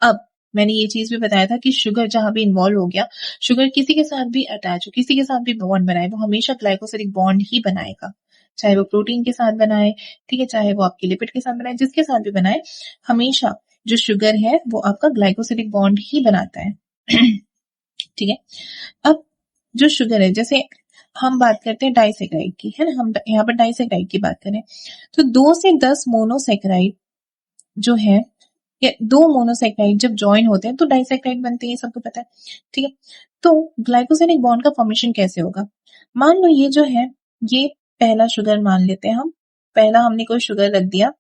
A: अब मैंने ये चीज भी बताया था कि शुगर जहां भी इन्वॉल्व हो गया, शुगर किसी के साथ भी अटैच हो, किसी के साथ भी बॉन्ड बनाए, वो हमेशा ग्लाइकोसिडिक बॉन्ड ही बनाएगा, चाहे वो प्रोटीन के साथ बनाए, ठीक है, चाहे वो आपके लिपिड के साथ बनाए, जिसके साथ भी बनाए, हमेशा जो शुगर है वो आपका ग्लाइकोसिडिक बॉन्ड ही बनाता है, ठीक है। अब जो शुगर है, जैसे हम बात करते हैं डाइसैकाराइड की, है ना, हम यहाँ पर डाइसैकाराइड की बात करें, तो 2 से 10 मोनोसैकाराइड जो है, या 2 मोनोसैकाराइड जब ज्वाइन होते हैं तो डाइसैकाराइड बनते हैं, सबको पता है, ठीक है। तो ग्लाइकोसिडिक बॉन्ड का फॉर्मेशन कैसे होगा, मान लो ये जो है, ये पहला शुगर मान लेते हैं हम, पहला हमने कोई शुगर रख दिया,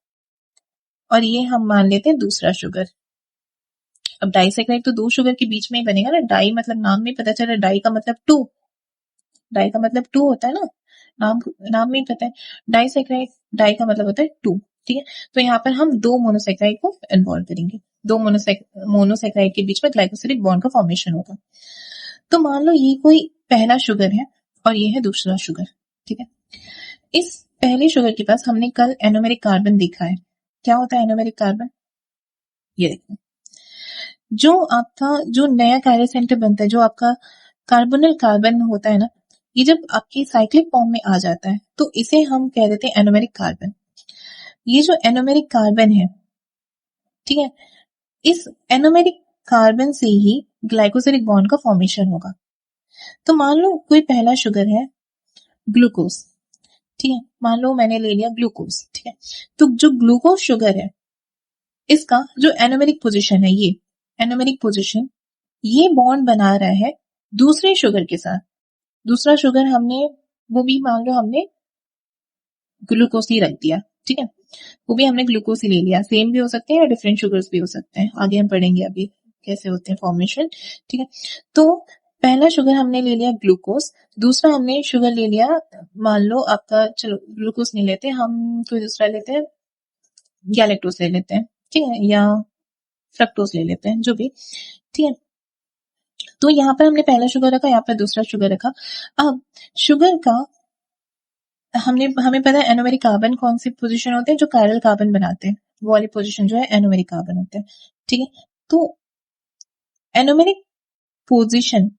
A: और ये हम मान लेते हैं दूसरा शुगर। अब डाइसैकाराइड तो 2 शुगर के बीच में ही बनेगा ना, डाई मतलब नाम में पता चला, डाई का मतलब 2, डाई का मतलब 2 होता है ना, नाम में ही पता है, डाइसैकाराइड डाई का मतलब होता है 2, ठीक है। तो यहाँ पर हम 2 मोनोसैकाराइड को इन्वॉल्व करेंगे, 2 मोनोसैकाराइड के बीच में ग्लाइकोसिडिक बॉन्ड का फॉर्मेशन होगा। तो मान लो ये कोई पहला शुगर है और ये है दूसरा शुगर, ठीक है। इस पहले शुगर के पास हमने कल एनोमेरिक कार्बन देखा है, क्या होता है एनोमेरिक कार्बन, ये देखो, जो आपका जो नया कैरियर सेंटर बनता है, जो आपका कार्बोनिल कार्बन होता है ना, ये जब आपकी साइक्लिक फॉर्म में आ जाता है तो इसे हम कह देते हैं एनोमेरिक कार्बन। ये जो एनोमेरिक कार्बन है, ठीक है, इस एनोमेरिक कार्बन से ही ग्लाइकोसिडिक बॉन्ड का फॉर्मेशन होगा। तो मान लो कोई पहला शुगर है ग्लूकोज, ठीक है, मान लो मैंने ले लिया ग्लूकोज, ठीक है। तो जो ग्लूकोज शुगर है, इसका जो एनोमेरिक पोजीशन है, ये एनोमेरिक पोजीशन, ये बॉन्ड बना रहा है दूसरे शुगर के साथ। दूसरा शुगर हमने, वो भी मान लो हमने ग्लूकोज ही रख दिया, ठीक है, वो भी हमने ग्लूकोज ही ले लिया, सेम भी हो सकते हैं या डिफरेंट शुगर्स भी हो सकते हैं, आगे हम पढ़ेंगे अभी, कैसे होते हैं फॉर्मेशन, ठीक है। तो पहला शुगर हमने ले लिया ग्लूकोज, दूसरा हमने शुगर ले लिया, मान लो आपका, चलो ग्लूकोज नहीं लेते हम, कोई दूसरा लेते हैं, गैलेक्टोज ले लेते हैं, ठीक है, या फ्रक्टोज ले लेते हैं, जो भी, ठीक है। तो यहाँ पर हमने पहला शुगर रखा, यहाँ पर दूसरा शुगर रखा। अब शुगर का हमें पता है एनोमेरिक कार्बन कौन सी पोजीशन होते हैं, जो कायरल कार्बन बनाते हैं, वो वाली पोजीशन जो है एनोमेरिक कार्बन होते हैं, ठीक है। तो एनोमेरिक पोजीशन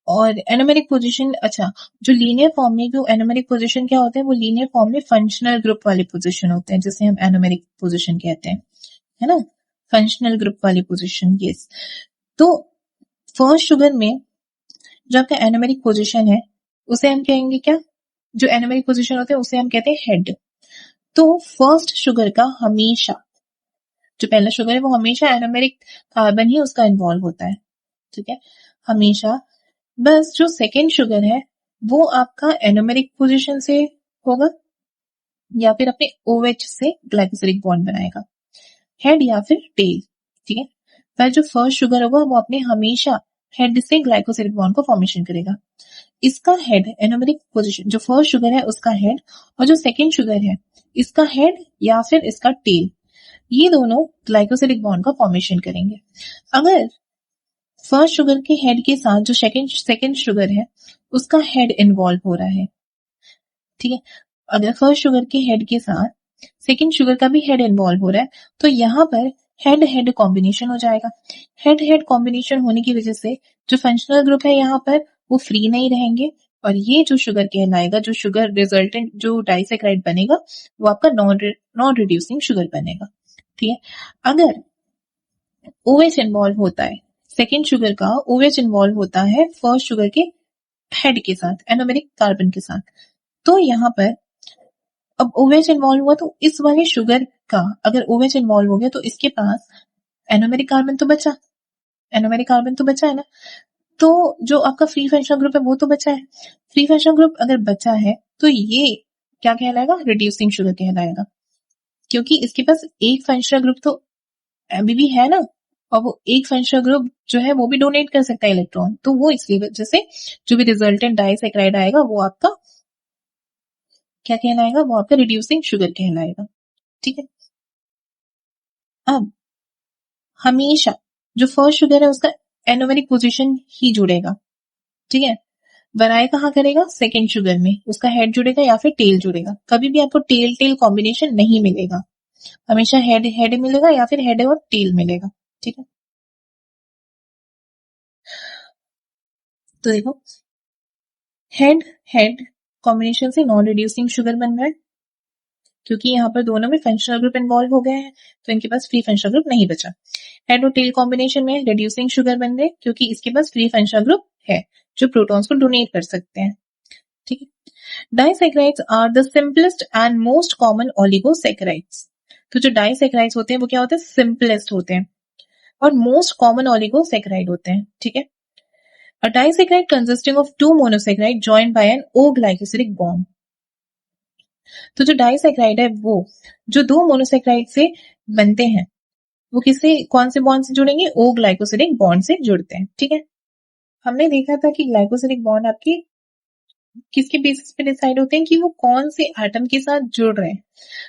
A: और एनोमेरिक पोजीशन, अच्छा, जो लीनियर फॉर्म में जो एनोमेरिक पोजीशन क्या होते हैं, वो लीनियर फॉर्म में फंक्शनल ग्रुप वाली पोजीशन होते हैं, जिसे हम एनोमेरिक पोजीशन कहते हैं, है ना, फंक्शनल ग्रुप वाली पोजीशन, यस। तो फर्स्ट शुगर में जो आपका एनोमेरिक पोजीशन है उसे हम कहेंगे क्या, जो एनोमेरिक पोजीशन होते हैं उसे हम कहते हैं हेड। तो फर्स्ट शुगर का हमेशा, जो पहला शुगर है वो हमेशा एनोमेरिक कार्बन ही उसका इन्वॉल्व होता है, ठीक है, हमेशा। बस जो सेकेंड शुगर है वो आपका एनोमेरिक पोजीशन से होगा या फिर अपने OH से ग्लाइकोसिलिक बॉन्ड बनाएगा, हेड या फिर टेल, ठीक है। पर जो फर्स्ट शुगर होगा वो अपने हमेशा हेड से ग्लाइकोसिलिक बॉन्ड को फॉर्मेशन करेगा। इसका हेड एनोमेरिक पोजीशन, जो फर्स्ट शुगर है उसका हेड, और जो सेकेंड शुगर है इसका हेड या फिर इसका टेल, ये दोनों ग्लाइकोसिलिक बॉन्ड का फॉर्मेशन करेंगे। अगर फर्स्ट शुगर के हेड के साथ जो सेकेंड शुगर है उसका हेड इन्वॉल्व हो रहा है, ठीक है, अगर फर्स्ट शुगर के हेड के साथ सेकेंड शुगर का भी हेड इन्वॉल्व हो रहा है तो यहाँ पर हेड हेड कॉम्बिनेशन हो जाएगा। हेड हेड कॉम्बिनेशन होने की वजह से जो फंक्शनल ग्रुप है यहाँ पर वो फ्री नहीं रहेंगे, और ये जो शुगर कहलाएगा, जो शुगर रिजल्टेंट जो डाइसैकाराइड बनेगा वो आपका नॉन रिड्यूसिंग शुगर बनेगा, ठीक है। अगर OH इन्वॉल्व होता है, सेकेंड शुगर का OH इन्वॉल्व होता है फर्स्ट शुगर के हेड के साथ, एनोमेरिक कार्बन के साथ, तो यहाँ पर अब OH इन्वॉल्व हुआ तो इस वाले शुगर का अगर OH इन्वॉल्व हो गया तो इसके पास एनोमेरिक कार्बन तो बचा, एनोमेरिक कार्बन तो बचा है ना, तो जो आपका फ्री फंक्शनल ग्रुप है वो तो बचा है। फ्री फंक्शनल ग्रुप अगर बचा है तो ये क्या कहलाएगा, रिड्यूसिंग शुगर कहलाएगा, क्योंकि इसके पास एक फंक्शनल ग्रुप तो अभी भी है ना, और वो एक फंक्शनल ग्रुप जो है वो भी डोनेट कर सकता है इलेक्ट्रॉन, तो वो इसलिए वजह से जो भी रिजल्टेंट डाइसैकाराइड आएगा वो आपका क्या कहलाएगा, वो आपका रिड्यूसिंग शुगर कहलाएगा, ठीक है। अब हमेशा जो फर्स्ट शुगर है उसका एनोमेरिक पोजीशन ही जुड़ेगा, ठीक है, बनाए कहाँ करेगा, सेकेंड शुगर में, उसका हेड जुड़ेगा या फिर टेल जुड़ेगा, कभी भी आपको टेल टेल कॉम्बिनेशन नहीं मिलेगा, हमेशा हेड हेड मिलेगा या फिर हेड और टेल मिलेगा, ठीक है। तो देखो हेड हेड कॉम्बिनेशन से नॉन रिड्यूसिंग शुगर बन रहा है, क्योंकि यहाँ पर दोनों में फंक्शनल ग्रुप इन्वॉल्व हो गए हैं तो इनके पास फ्री फंक्शनल ग्रुप नहीं बचा। हेड और टेल कॉम्बिनेशन में रिड्यूसिंग शुगर बन रहे क्योंकि इसके पास फ्री फंक्शनल ग्रुप है जो प्रोटॉन्स को डोनेट कर सकते हैं, ठीक है। Disaccharides are the simplest and most common oligosaccharides. तो जो डाइसैकाराइड्स होते हैं वो क्या होते हैं, सिंपलेस्ट होते हैं और मोस्ट कॉमन ओलिगोसैकाराइड होते हैं, ठीक है। A disaccharide consisting of two monosaccharide joined by an O-glycosidic bond. तो जो डाइसैकाराइड है वो जो दो मोनोसैकाराइड से बनते हैं वो किससे, कौन से बॉन्ड से जुड़ेंगे, ओ ग्लाइकोसिडिक बॉन्ड से जुड़ते हैं, ठीक है। हमने देखा था कि ग्लाइकोसिडिक बॉन्ड आपके किसके बेसिस पे डिसाइड होते हैं कि वो कौन से एटम के साथ जुड़ रहे हैं।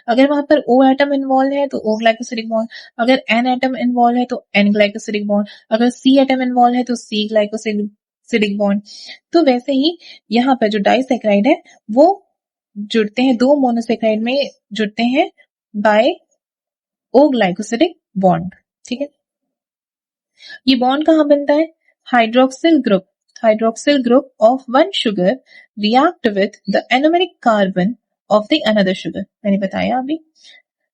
A: अगर वहां पर O एटम इन्वॉल्व है तो O ग्लाइकोसिडिक बॉन्ड, अगर N एटम इन्वॉल्व है तो N ग्लाइकोसिडिक बॉन्ड, अगर C एटम इन्वॉल्व है तो C ग्लाइकोसिडिक बॉन्ड। तो वैसे ही यहाँ पर जो डाइसैकाराइड है वो जुड़ते हैं, दो मोनोसैकाराइड में जुड़ते हैं बाय O ग्लाइकोसिडिक बॉन्ड, ठीक है। ये बॉन्ड कहाँ बनता है, hydroxyl group of one sugar react with the anomeric carbon of the another sugar. मैंने बताया अभी।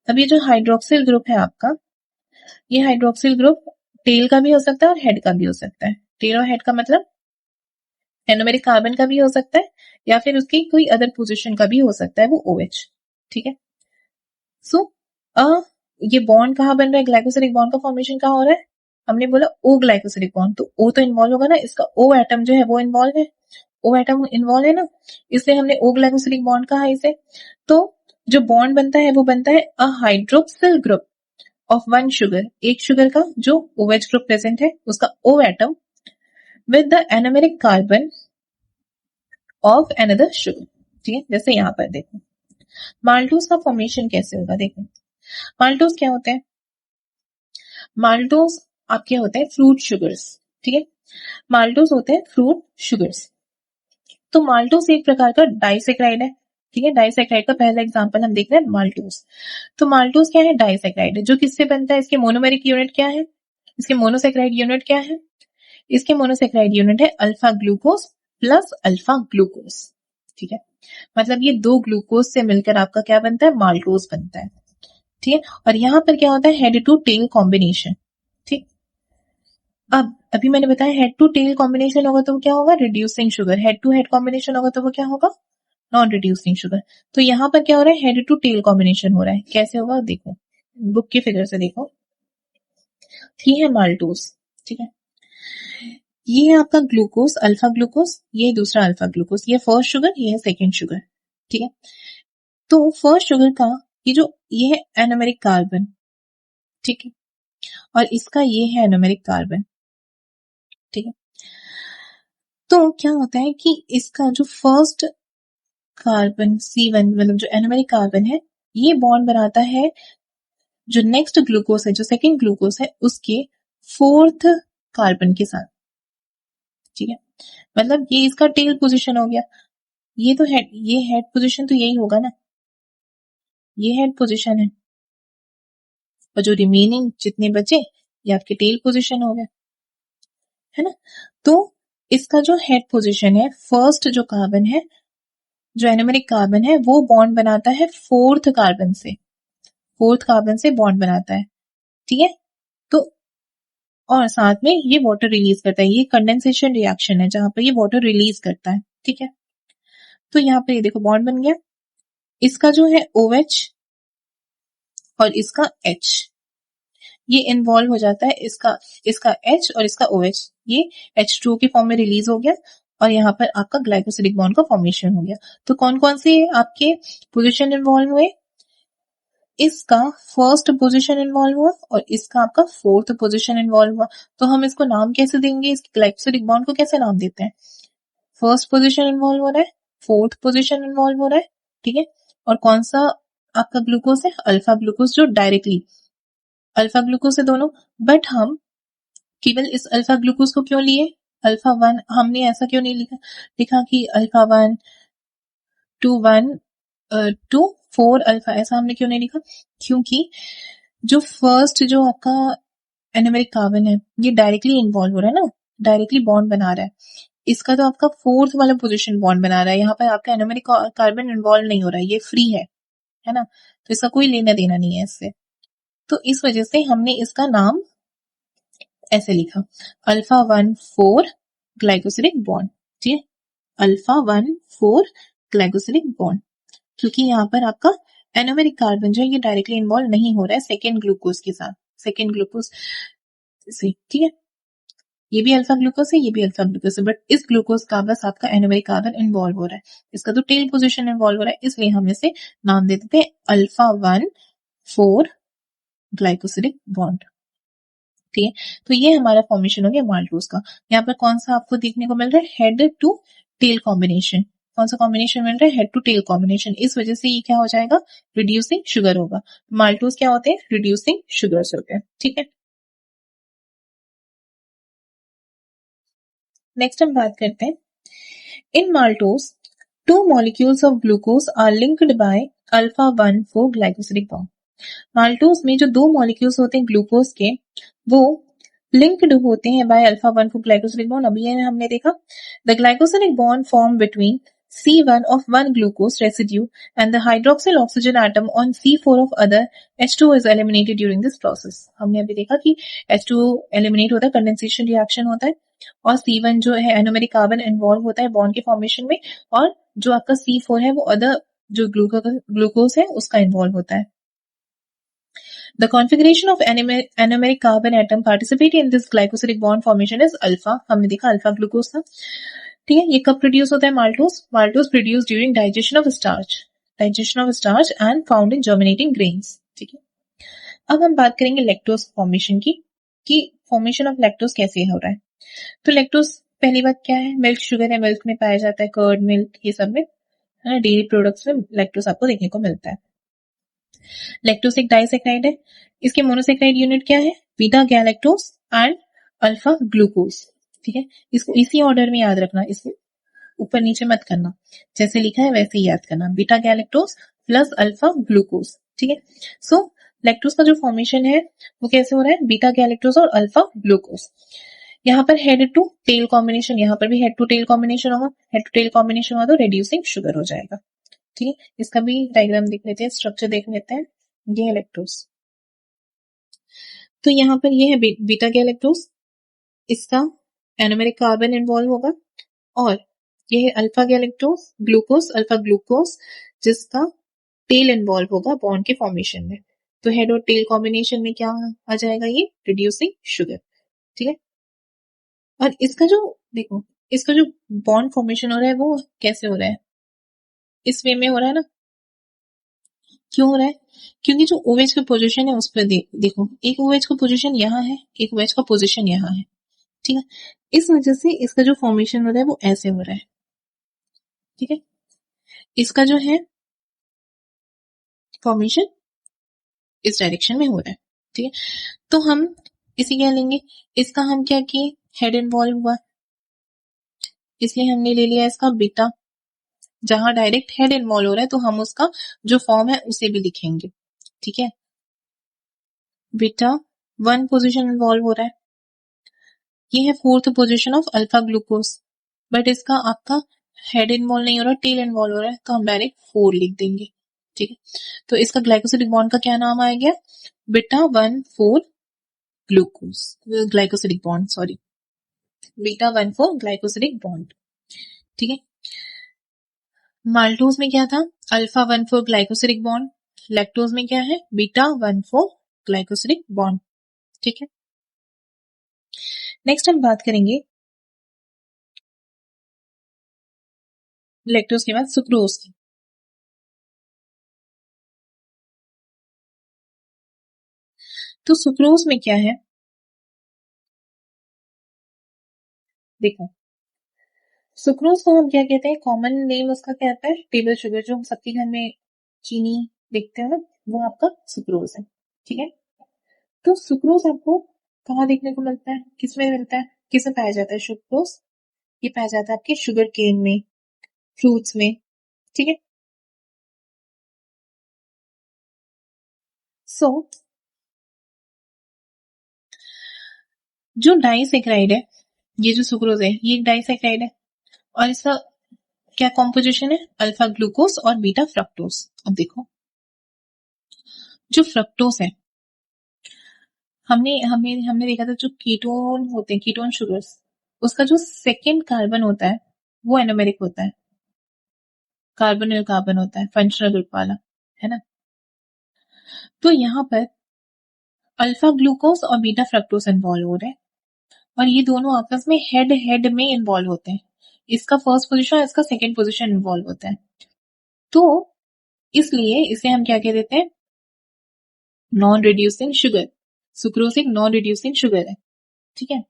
A: अब ये जो हाइड्रोक्सिल ग्रुप है आपका, ये हाइड्रोक्सिल ग्रुप टेल का भी हो सकता है और हेड का भी हो सकता है। टेल और हेड का मतलब एनोमेरिक कार्बन का भी हो सकता है या फिर उसकी कोई अदर पोजीशन का भी हो सकता है, वो OH, ठीक है। सो ये बॉन्ड कहाँ बन रहा है, ग्लाइकोसिडिक बॉन्ड का फॉर्मेशन कहाँ हो रहा है, हमने बोला O ग्लाइकोसिडिक बॉन्ड, तो O तो इन्वॉल्व होगा ना, इसका O एटम जो है वो इन्वॉल्व है, O एटम इन्वॉल्व है ना, इसलिए हमने O ग्लाइकोसिडिक बॉन्ड कहा इसे। तो जो बॉन्ड बनता है वो बनता है a hydroxyl group of one sugar, एक शुगर का जो OH ग्रुप प्रेजेंट है उसका O atom with the anomeric carbon of another sugar. ठीक है, जैसे यहाँ पर देखो माल्टोज का फॉर्मेशन कैसे होगा। देखो माल्टोज क्या होते हैं, माल्टोज आपके होते हैं फ्रूट शुगर्स। ठीक है, माल्टोज होते हैं फ्रूट शुगर्स। तो माल्टोज एक प्रकार का डाइसेक्राइड है। ठीक है, डाइसेक्राइड का पहला एग्जांपल हम देख रहे हैं माल्टोज। तो माल्टोज क्या है, डाइसेक्राइड है। जो किससे बनता है, इसके मोनोमेरिक यूनिट क्या है, इसके मोनोसेक्राइड यूनिट क्या है, इसके मोनोसेक्राइड यूनिट है alpha glucose plus alpha glucose. ठीक है, मतलब ये दो ग्लूकोज से मिलकर आपका क्या बनता है, माल्टोज बनता है। ठीक है, और यहाँ पर क्या होता है, हेड टू टेल कॉम्बिनेशन। ठीक, अब अभी मैंने बताया हेड टू टेल कॉम्बिनेशन होगा तो वो क्या होगा, reducing sugar. Head to head combination होगा तो वो क्या होगा, नॉन रिड्यूसिंग शुगर। तो यहाँ पर क्या हो रहा है, हेड टू टेल कॉम्बिनेशन हो रहा है। कैसे होगा देखो, बुक की फिगर से देखो। ये है माल्टोज। ठीक है, ये है आपका ग्लूकोज, अल्फा ग्लूकोज, ये दूसरा अल्फा ग्लूकोज, ये फर्स्ट शुगर, ये है सेकेंड शुगर। ठीक है, तो फर्स्ट शुगर का ये है एनोमेरिक कार्बन। ठीक है, और इसका ये है एनोमेरिक कार्बन। ठीक है, तो क्या होता है कि इसका जो फर्स्ट कार्बन C1 मतलब जो एनोमेरिक कार्बन है, ये बॉन्ड बनाता है जो नेक्स्ट ग्लूकोज है, जो सेकेंड ग्लूकोज है, उसके फोर्थ कार्बन के साथ। ठीक है, मतलब ये इसका टेल पोजीशन हो गया। ये तो हेड, ये हेड पोजीशन तो यही होगा ना, ये हेड पोजीशन है, और जो रिमेनिंग जितने बचे ये आपके टेल पोजीशन हो गया, है ना। तो इसका जो हेड पोजीशन है, फर्स्ट जो कार्बन है, जो एनोमेरिक कार्बन है, वो बॉन्ड बनाता है फोर्थ कार्बन से, फोर्थ कार्बन से बॉन्ड बनाता है। ठीक है, तो और साथ में ये वाटर रिलीज करता है। ये कंडेंसेशन रिएक्शन है जहां पर ये वाटर रिलीज करता है। ठीक है, तो यहाँ पे ये देखो बॉन्ड बन गया। इसका जो है OH और इसका H, ये इन्वॉल्व हो जाता है, इसका H और इसका OH, ये H2O के फॉर्म में रिलीज हो गया, और यहाँ पर आपका ग्लाइकोसिलिक बॉन्ड का फॉर्मेशन हो गया। तो कौन कौन से आपके पोजीशन इन्वॉल्व हुए, इसका फर्स्ट पोजीशन इन्वॉल्व हुआ और इसका आपका फोर्थ पोजीशन इन्वॉल्व हुआ। तो हम इसको नाम कैसे देंगे, इस ग्लाइकोसिलिक बॉन्ड को कैसे नाम देते हैं, फर्स्ट पोजीशन इन्वॉल्व हो रहा है, फोर्थ पोजीशन इन्वॉल्व हो रहा है। ठीक है, और कौन सा आपका ग्लूकोज है, अल्फा ग्लूकोज, जो डायरेक्टली अल्फा ग्लूकोज है दोनों। बट हम केवल इस अल्फा ग्लूकोज को क्यों लिए, अल्फा वन, हमने ऐसा क्यों नहीं लिखा कि अल्फा 1 2 1 2 4 अल्फा, ऐसा हमने क्यों नहीं लिखा, क्योंकि जो फर्स्ट जो आपका एनोमेरिक कार्बन है, ये डायरेक्टली इन्वॉल्व हो रहा है ना, डायरेक्टली बॉन्ड बना रहा है। इसका तो आपका फोर्थ वाला पोजीशन बॉन्ड बना रहा है, यहाँ पर आपका एनोमेरिक कार्बन इन्वॉल्व नहीं हो रहा है, ये फ्री है ना, तो इसका कोई लेना देना नहीं है इससे। तो इस वजह से हमने इसका नाम ऐसे लिखा, अल्फा 1 4 ग्लाइकोसिलिक बॉन्ड। ठीक है, अल्फा 1 4 ग्लाइकोसिलिक बॉन्ड, क्योंकि यहाँ पर आपका एनोमेरिक कार्बन जो है ये डायरेक्टली इन्वॉल्व नहीं हो रहा है सेकेंड ग्लूकोज के साथ, सेकेंड ग्लूकोज से। ठीक है, ये भी अल्फा ग्लूकोज है, ये भी अल्फा ग्लूकोज है, बट इस ग्लूकोज का बस आपका एनोमेरिक कार्बन इन्वॉल्व हो रहा है, इसका तो टेल पोजीशन इन्वॉल्व हो रहा है, इसलिए हम इसे नाम दे देते हैं अल्फा 1 4 ग्लाइकोसिलिक बॉन्ड। ठीक है, तो ये हमारा फॉर्मेशन हो गया माल्टोज का। यहाँ पर कौन सा आपको देखने को मिल रहा है, हेड टू टेल कॉम्बिनेशन। कौन सा कॉम्बिनेशन मिल रहा है, हेड टू टेल कॉम्बिनेशन। इस वजह से ये क्या हो जाएगा, रिड्यूसिंग शुगर होगा। माल्टोज क्या होते हैं, रिड्यूसिंग शुगर्स होते हैं। ठीक है, नेक्स्ट हम बात करते हैं, इन maltose 2 molecules of glucose are linked by alpha 1 4 glycosidic bond। Maltose में जो 2 मॉलिक्यूल्स होते हैं ग्लूकोज के, वो लिंक्ड होते हैं बाय अल्फा 1 4 ग्लाइकोसिलिक बॉन्ड। अभी ये हमने देखा, the glycosidic bond form between C1 of one glucose residue and the hydroxyl oxygen atom on C4 of other H2O is eliminated during this process। हमने अभी देखा कि H2O एलिमिनेट होता है, कंडेंसेशन रिएक्शन होता है, और C1 जो है एनोमेरिक कार्बन इन्वॉल्व होता है बॉन्ड के फॉर्मेशन में, और जो आपका C4 है वो अदर जो ग्लूकोज है उसका इन्वॉल्व होता है। The configuration of anomeric carbon atom participating in this glycosidic bond formation is alpha। हमने देखा अल्फा ग्लूकोज था। ठीक है, ये कब प्रोड्यूस होता है, maltose, maltose produce during digestion of starch, digestion of starch and found in germinating grains. ठीक है, अब हम बात करेंगे लैक्टोज फॉर्मेशन की, कि फॉर्मेशन ऑफ लैक्टोज कैसे हो रहा है। तो लैक्टोज पहली बात क्या है, मिल्क शुगर है, मिल्क में पाया जाता है, कर्ड, मिल्क, ये सब में, है ना, डेयरी प्रोडक्ट्स में लैक्टोज आपको देखने को मिलता है। लैक्टोज एक डाइसैकेराइड है, इसके मोनोसेकेराइड यूनिट क्या है, beta galactose and alpha glucose. ठीक है, इसको इसी ऑर्डर में याद रखना, इसको ऊपर नीचे मत करना, जैसे लिखा है वैसे ही याद करना, beta galactose plus alpha glucose. ठीक है, सो लैक्टोज का जो फॉर्मेशन है वो कैसे हो रहा है, बीटा गैलेक्टोज और अल्फा ग्लूकोज। यहाँ पर हेड टू टेल कॉम्बिनेशन, यहाँ पर भी हेड टू टेल कॉम्बिनेशन होगा, हेड टू टेल कॉम्बिनेशन होगा तो रेड्यूसिंग शुगर हो जाएगा। ठीक है, इसका भी डायग्राम देख लेते हैं, स्ट्रक्चर देख लेते हैं। ये है लैक्टोज, तो यहाँ पर ये है बीटा गैलेक्टोज, इसका एनोमेरिक कार्बन इन्वॉल्व होगा, और ये है alpha galactose glucose, alpha glucose, जिसका टेल इन्वॉल्व होगा बॉन्ड के फॉर्मेशन में। तो हेड और टेल कॉम्बिनेशन में क्या आ जाएगा, ये रिड्यूसिंग शुगर। ठीक है, और इसका जो देखो, इसका जो बॉन्ड फॉर्मेशन हो रहा है वो कैसे हो रहा है, इस वे में हो रहा है ना। क्यों हो रहा है, क्योंकि जो ओएच की पोजीशन है उस पर देखो, एक ओएच का पोजीशन यहाँ है, एक ओएच का पोजीशन यहाँ है। ठीक है, इस वजह से इसका जो फॉर्मेशन हो रहा है वो ऐसे हो रहा है। ठीक है, इसका जो है फॉर्मेशन इस डायरेक्शन में हो रहा है। ठीक है, तो हम इसी क्या लेंगे, इसका हम क्या किए, हेड इन्वॉल्व हुआ, इसलिए हमने ले लिया इसका बीटा। जहां डायरेक्ट हेड इन्वॉल्व हो रहा है तो हम उसका जो फॉर्म है उसे भी लिखेंगे। ठीक है, बीटा 1 पोजीशन इन्वॉल्व हो रहा है, ये है 4th position of alpha glucose, but इसका आपका हेड इन्वॉल्व नहीं हो रहा, टेल इन्वॉल्व हो रहा है, तो हम डायरेक्ट 4 लिख देंगे। ठीक है, तो इसका ग्लाइकोसिडिक बॉन्ड का क्या नाम आ गया, beta 1,4 glucose, glycosidic bond, sorry, beta 1,4 glycosidic bond. ठीक है, माल्टोज में क्या था, अल्फा 1,4 ग्लाइकोसिडिक बॉन्ड, लैक्टोज में क्या है, बीटा 1,4 ग्लाइकोसिडिक बॉन्ड। ठीक है, नेक्स्ट हम बात करेंगे लैक्टोज के बाद सुक्रोज की। तो सुक्रोज में क्या है, देखो, सुक्रोज को हम क्या कहते हैं, कॉमन नेम उसका क्या आता है, टेबल शुगर, जो हम सबके घर में चीनी देखते हैं ना, वो आपका सुक्रोज है। ठीक है, तो सुक्रोज आपको कहाँ देखने को मिलता है, किसमें मिलता है, किसमें पाया जाता है सुक्रोज, ये पाया जाता है आपके शुगर केन में, फ्रूट्स में। ठीक है, सो जो डाइसैकेराइड है, ये जो सुक्रोज है ये एक डाइसैकेराइड है, और इसका क्या कॉम्पोजिशन है, अल्फा ग्लूकोज और बीटा फ्रक्टोज। अब देखो, जो फ्रक्टोज है, हमने हमने हमने देखा था जो कीटोन होते हैं, कीटोन शुगर्स, उसका जो सेकेंड कार्बन होता है वो एनोमेरिक होता है, कार्बोनिल कार्बन होता है, फंक्शनल ग्रुप वाला, है ना। तो यहाँ पर अल्फा ग्लूकोज और बीटा फ्रक्टोज इन्वॉल्व हो रहे हैं, और ये दोनों आपस में हेड हेड में इन्वॉल्व होते हैं, इसका फर्स्ट पोजीशन और इसका सेकेंड पोजीशन इन्वॉल्व होता है। तो इसलिए इसे हम क्या कह देते हैं, नॉन रिड्यूसिंग शुगर। सुक्रोज एक नॉन रिड्यूसिंग शुगर है। ठीक है,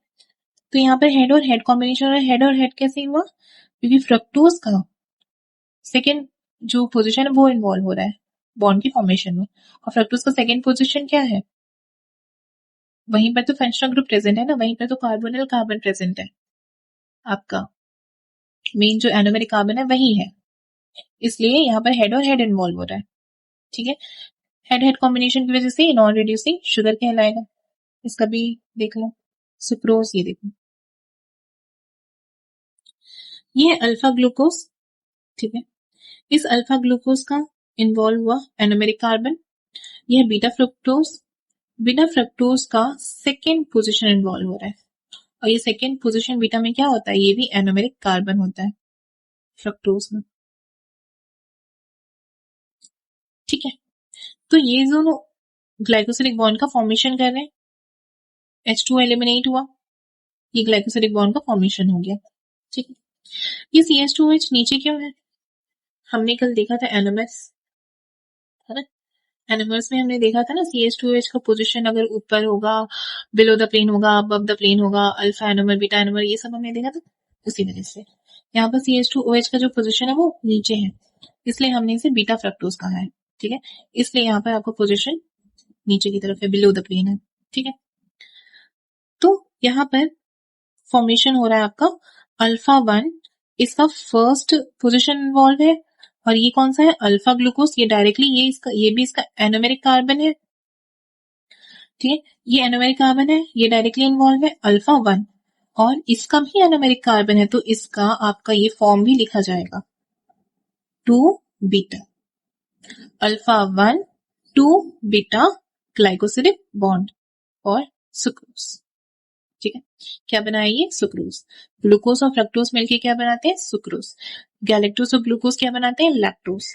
A: तो यहाँ पर हेड और हेड कॉम्बिनेशन, हेड और हेड कैसे हुआ, क्योंकि फ्रक्टोज का सेकेंड जो पोजीशन है वो इन्वॉल्व हो रहा है बॉन्ड की फॉर्मेशन में, और फ्रक्टोज का सेकेंड पोजीशन क्या है, वहीं पर तो फंक्शनल ग्रुप प्रेजेंट है ना, वहीं पर तो कार्बोनिल कार्बन प्रेजेंट है, आपका मेन जो एनोमेरिक कार्बन है वही है, इसलिए यहाँ पर हेड और हेड इन्वॉल्व हो रहा है। ठीक है, हेड हेड कॉम्बिनेशन की वजह से नॉन रिड्यूसिंग शुगर कहलाएगा। इसका भी देख लो, सुक्रोज, ये देखो, ये है अल्फा ग्लूकोज। ठीक है, इस अल्फा ग्लूकोज का इन्वॉल्व हुआ एनोमेरिक कार्बन, यह बीटा फ्रुक्टोज, बीटा फ्रक्टोज का सेकेंड पोजीशन इन्वॉल्व हो रहा है, और ये सेकेंड पोजीशन बीटा में क्या होता है, ये भी एनोमेरिक कार्बन होता है फ्रक्टोज में। ठीक है, तो ये दोनों ग्लाइकोसिलिक बॉन्ड का फॉर्मेशन कर रहे हैं, H2 एलिमिनेट हुआ, ये ग्लाइकोसिलिक बॉन्ड का फॉर्मेशन हो गया। ठीक है, ये CH2H नीचे क्यों है, हमने कल देखा था NMS, है ना, एनिमल्स में हमने देखा था ना CH2OH का पोजीशन अगर ऊपर होगा, बिलो द प्लेन होगा, अबव द प्लेन होगा, अल्फा एनिमल, बीटा एनिमल, ये सब हमने देखा था। उसी वजह से यहाँ पर CH2OH का जो पोजीशन है वो नीचे है, इसलिए हमने इसे बीटा फ्रक्टोज कहा है। ठीक है, इसलिए यहाँ पर आपका पोजीशन नीचे की तरफ है, बिलो द प्लेन है। ठीक है, तो यहाँ पर फॉर्मेशन हो रहा है आपका अल्फा 1, इसका फर्स्ट पोजीशन इन्वॉल्व है, और ये कौन सा है, अल्फा ग्लूकोज। ये डायरेक्टली ये भी इसका एनोमेरिक कार्बन है। ठीक है, ये एनोमेरिक कार्बन है, ये डायरेक्टली इन्वॉल्व है अल्फा 1, और इसका भी एनोमेरिक कार्बन है, तो इसका आपका ये फॉर्म भी लिखा जाएगा 2 बीटा, अल्फा 1 2 बीटा ग्लाइकोसिलिक बॉन्ड और सुक्रोज। ठीक है, क्या बनाया ये, सुक्रोज। ग्लूकोज और फ्रक्टोज मिलके क्या बनाते हैं, सुक्रोज। गैलेक्टोज और ग्लूकोज क्या बनाते हैं, लैक्टोज।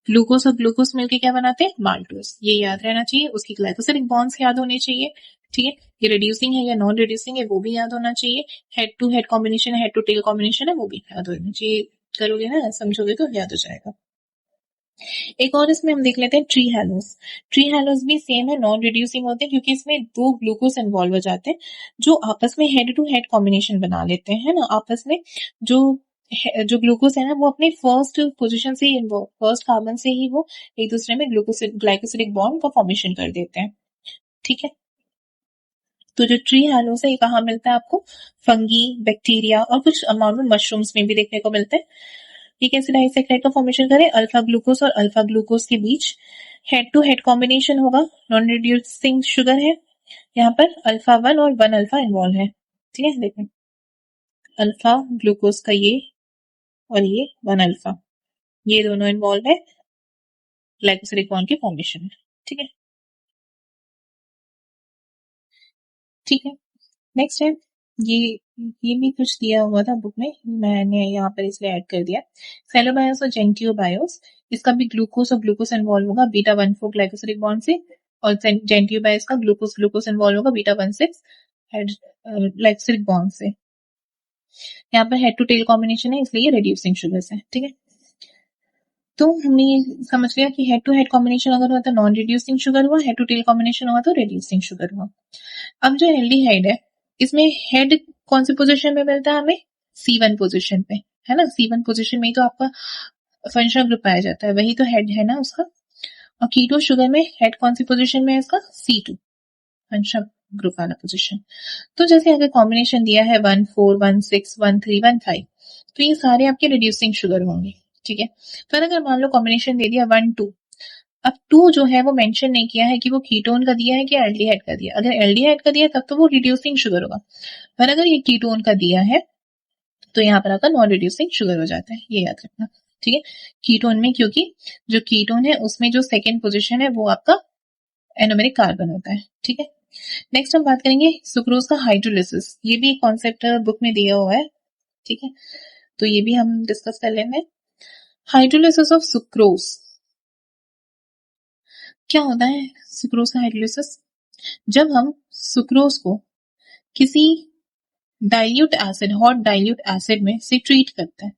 A: ग्लूकोज और ग्लूकोज मिलके क्या बनाते हैं, माल्टोज। ये याद रहना चाहिए, उसकी ग्लाइकोसिलिक बॉन्ड्स याद होने चाहिए। ठीक है, ये रिड्यूसिंग है या नॉन रिड्यूसिंग है वो भी याद होना चाहिए। हेड टू हेड कॉम्बिनेशन है, हेड टू टेल कॉम्बिनेशन है, वो भी याद होना चाहिए। करोगे ना, समझोगे तो याद हो जाएगा। एक और इसमें हम देख लेते हैं ट्री हेलोस। ट्री हेलोस भी सेम है, नॉन रिड्यूसिंग होते हैं, क्योंकि इसमें 2 ग्लूकोज इन्वॉल्व हो जाते हैं जो आपस में हेड टू हेड कॉम्बिनेशन बना लेते हैं ना, आपस में जो जो ग्लूकोज है ना वो अपने फर्स्ट पोजीशन से ही, फर्स्ट कार्बन से ही वो एक दूसरे में ग्लाइकोसिलिक बॉन्ड का फॉर्मेशन कर देते हैं। ठीक है, तो जो ट्री हेलोस है ये कहाँ मिलता है आपको, फंगी, बैक्टीरिया और कुछ अमाउंट में मशरूम्स में भी देखने को मिलते हैं। ये कैसे डाइसैकाराइड का फॉर्मेशन करें, अल्फा ग्लूकोज और अल्फा ग्लूकोज के बीच हेड टू हेड कॉम्बिनेशन होगा, नॉन रिड्यूसिंग शुगर है, यहाँ पर अल्फा 1 और 1 अल्फा इन्वॉल्व है। ठीक है, देखें अल्फा ग्लूकोज का ये और ये 1 अल्फा, ये दोनों इन्वॉल्व है ग्लाइकोसिलिक बॉन्ड के फॉर्मेशन में। ठीक है, ठीक है, नेक्स्ट है ये भी कुछ दिया हुआ था बुक में, मैंने यहाँ पर इसलिए ऐड कर दिया। सेलोबायोस और जेंटियोबायोस, इसका भी ग्लूकोज और ग्लूकोज इन्वॉल्व होगा बीटा 1,4 ग्लाइकोसिलिक बॉन्ड से, और जेंटियोबायोस का ग्लूकोज ग्लूकोज इन्वॉल्व होगा बीटा 1,6 ग्लाइकोसिलिक बॉन्ड से। यहाँ पर हेड टू टेल कॉम्बिनेशन है, इसलिए रिड्यूसिंग शुगर्स है। ठीक है, तो हमने ये समझ लिया कि हेड टू हेड कॉम्बिनेशन अगर हुआ तो नॉन रिड्यूसिंग शुगर हुआ, हेड टू टेल कॉम्बिनेशन हुआ तो रिड्यूसिंग शुगर हुआ। अब जो एल्डिहाइड है, इसमें हेड कौन सी पोजीशन में मिलता है हमें, C1 पोजीशन पे, है ना। C1 पोजीशन में ही तो आपका फंक्शनल ग्रुप पाया जाता है, वही तो हेड है ना उसका। और कीटो शुगर में हेड कौन सी पोजीशन में है इसका, C2 फंक्शनल ग्रुप वाला पोजीशन। तो जैसे अगर कॉम्बिनेशन दिया है 1, 4, 1, 6, 1, 3, 1, 5, तो ये सारे आपके रिड्यूसिंग शुगर होंगे। ठीक है, पर अगर मान लो कॉम्बिनेशन दे दिया 1, 2, अब 2 जो है वो मेंशन नहीं किया है कि वो कीटोन का दिया है कि एल्डिहाइड का दिया। अगर एल्डिहाइड का दिया तब तो वो रिड्यूसिंग शुगर होगा, पर अगर ये कीटोन का दिया है तो यहाँ पर आपका नॉन रिड्यूसिंग शुगर हो जाता है, ये याद रखना। ठीक है, कीटोन में, क्योंकि जो कीटोन है उसमें जो सेकेंड पोजिशन है वो आपका एनोमेरिक कार्बन होता है। ठीक है, नेक्स्ट हम बात करेंगे सुक्रोज का हाइड्रोलिसिस। ये भी एक कॉन्सेप्ट बुक में दिया हुआ है। ठीक है, तो ये भी हम डिस्कस कर लेंगे। हाइड्रोलिसिस ऑफ सुक्रोज, क्या होता है सुक्रोज का हाइड्रोलिसिस, जब हम सुक्रोज को किसी dilute acid, hot dilute acid में से ट्रीट करते हैं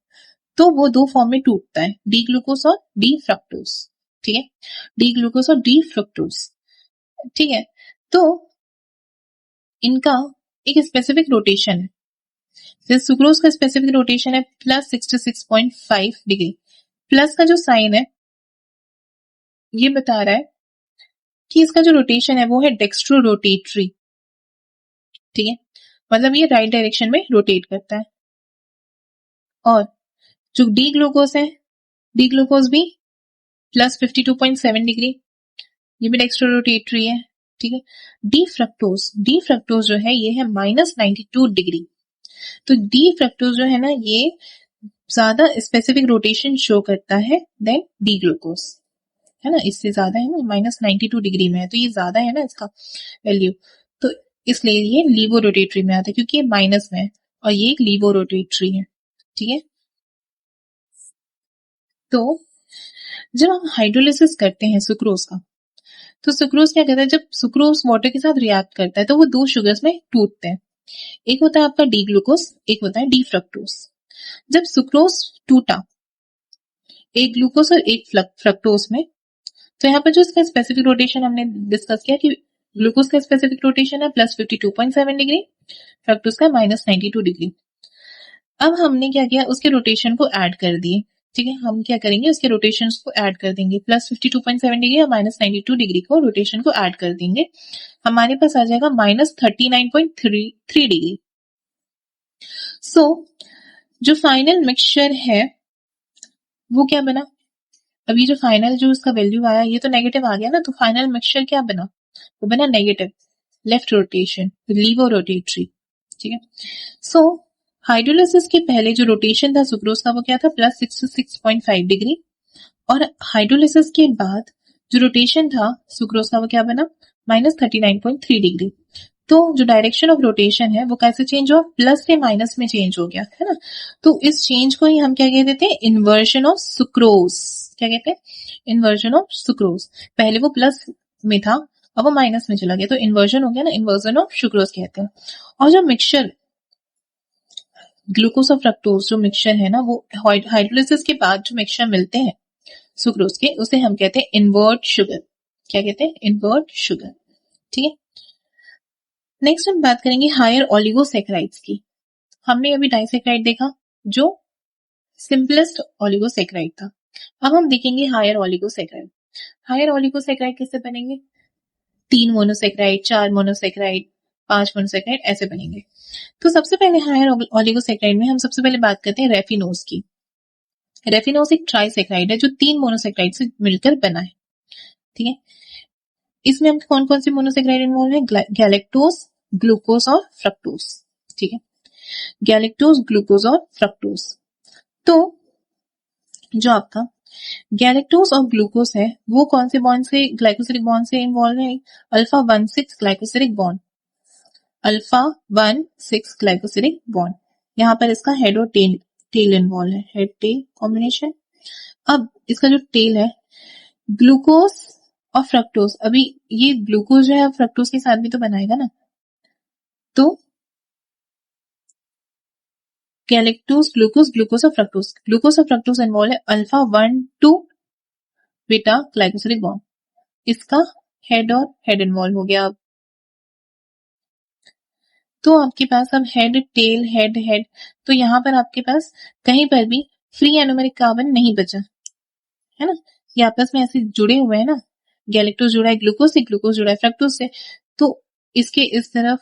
A: तो वो 2 फॉर्म में टूटता है, डी ग्लूकोज और डी फ्रक्टोज। ठीक है, डी ग्लूकोज और डी फ्रक्टोज। ठीक है, तो इनका एक स्पेसिफिक रोटेशन है, जैसे सुक्रोज का स्पेसिफिक रोटेशन है +66.5 डिग्री। प्लस का जो साइन है ये बता रहा है कि इसका जो रोटेशन है वो है डेक्स्ट्रो रोटेटरी। ठीक है, मतलब ये राइट डायरेक्शन में रोटेट करता है। और जो डी ग्लूकोज है, डी ग्लूकोज भी +52.7 डिग्री, ये भी डेक्स्ट्रो रोटेटरी है। ठीक है, डी फ्रक्टोज जो है ये है -92 डिग्री। तो डी फ्रक्टोज जो है ना ये ज्यादा स्पेसिफिक रोटेशन शो करता है देन डी ग्लूकोज, है ना, इससे ज्यादा है ना, -92 डिग्री में है, तो ये ज्यादा है ना इसका वैल्यू, तो इसलिए ये लीवो रोटेटरी में आता है, क्योंकि ये माइनस में है और ये एक लीवो रोटेटरी है। ठीक है, तो जब हम हाइड्रोलिसिस करते हैं सुक्रोज का, तो सुक्रोज क्या कहता है, जब सुक्रोज वाटर के साथ रिएक्ट करता है तो वो 2 शुगर्स में टूटते हैं, एक होता है आपका डी ग्लूकोज, एक होता है डी फ्रक्टोज। जब सुक्रोज टूटा एक ग्लूकोज और एक फ्रक्टोज में, तो यहाँ पर जो इसका स्पेसिफिक रोटेशन हमने डिस्कस किया कि ग्लूकोज का स्पेसिफिक रोटेशन है +52.7 डिग्री, फ्रक्टोज का -92 डिग्री। अब हमने क्या किया, उसके रोटेशन को ऐड कर दिए। ठीक है, हम क्या करेंगे, उसके रोटेशन को ऐड कर देंगे, +52.7 डिग्री और -92 डिग्री को रोटेशन को ऐड कर देंगे। हमारे पास आ जाएगा -39.33 डिग्री। सो जो फाइनल मिक्सचर है वो क्या बना, अभी जो फाइनल जो उसका वैल्यू आया ये तो नेगेटिव आ गया ना, तो फाइनल मिक्सचर क्या बना, वो बना negative, left rotation, laevo rotatory. ठीक है, सो हाइड्रोलिसिस के पहले जो रोटेशन था सुक्रोज का वो क्या था, +66.5 डिग्री, और हाइड्रोलिसिस के बाद जो रोटेशन था सुक्रोज का वो क्या बना, -39.3 डिग्री। तो जो डायरेक्शन ऑफ रोटेशन है वो कैसे चेंज हुआ, प्लस से माइनस में चेंज हो गया है ना। तो इस चेंज को ही हम क्या कह देते हैं, इन्वर्जन ऑफ सुक्रोज। क्या कहते हैं, इन्वर्जन ऑफ सुक्रोज। पहले वो प्लस में था, अब वो माइनस में चला गया, तो इन्वर्जन हो गया ना, इन्वर्जन ऑफ सुक्रोज कहते हैं। और जो मिक्सचर ग्लूकोज और फ्रक्टोज जो मिक्सचर है ना, वो हाइड्रोलिसिस के बाद जो मिक्सचर मिलते हैं सुक्रोज के, उसे हम कहते हैं इन्वर्ट शुगर। क्या कहते हैं, इन्वर्ट शुगर। ठीक है, नेक्स्ट हम बात करेंगे हायर ओलिगोसैकेराइड्स की। हमने अभी डाइसैकेराइड देखा जो सिंपलेस्ट ओलिगोसैकेराइड था, अब हम देखेंगे हायर ओलिगोसैकेराइड। हायर ओलिगोसैकेराइड कैसे बनेंगे, 3 मोनोसैकेराइड, 4 मोनोसैकेराइड, 5 मोनोसैकेराइड ऐसे बनेंगे। तो सबसे पहले हायर ओलिगोसैकेराइड में हम सबसे पहले बात करते हैं रेफिनोज की। रेफिनोज एक ट्राइसैकेराइड है जो 3 मोनोसैकेराइड से मिलकर बना है। ठीक है, इसमें हम कौन कौन से मोनोसैकेराइड इन्वॉल्व है, गैलेक्टोज, ग्लूकोज और फ्रक्टोज। ठीक है, गैलेक्टोज, ग्लूकोज और फ्रक्टोज। तो जो आपका गैलेक्टोज और ग्लूकोज है वो कौन से बॉन्ड से, ग्लाइकोसिलिक बॉन्ड से इन्वॉल्व है, अल्फा 1,6 ग्लाइकोसिलिक बॉन्ड, अल्फा 1,6 ग्लाइकोसिलिक बॉन्ड। यहाँ पर इसका हेड और टेल इन्वॉल्व है, हेड टेल कॉम्बिनेशन। अब इसका जो टेल है ग्लूकोज और फ्रक्टोज, अभी ये ग्लूकोज जो है फ्रक्टोज के साथ भी तो बनाएगा ना, तो गैलेक्टोज, ग्लूकोज, ग्लूकोज और फ्रक्टोज, ग्लूकोज और फ्रक्टोज इन्वॉल्व है अल्फा 1,2 बीटा ग्लाइकोसिलिक बॉन्ड, इसका हेड और हेड इन्वॉल्व हो गया। अब तो आपके पास अब हेड टेल हेड हेड, तो यहाँ पर आपके पास कहीं पर भी फ्री एनोमेरिक कार्बन नहीं बचा है ना, ये आपस में ऐसे जुड़े हुए हैं ना, गैलेक्टोज जुड़ा है ग्लूकोज से, ग्लूकोज जुड़ा है फ्रक्टोज से, तो इसके इस तरफ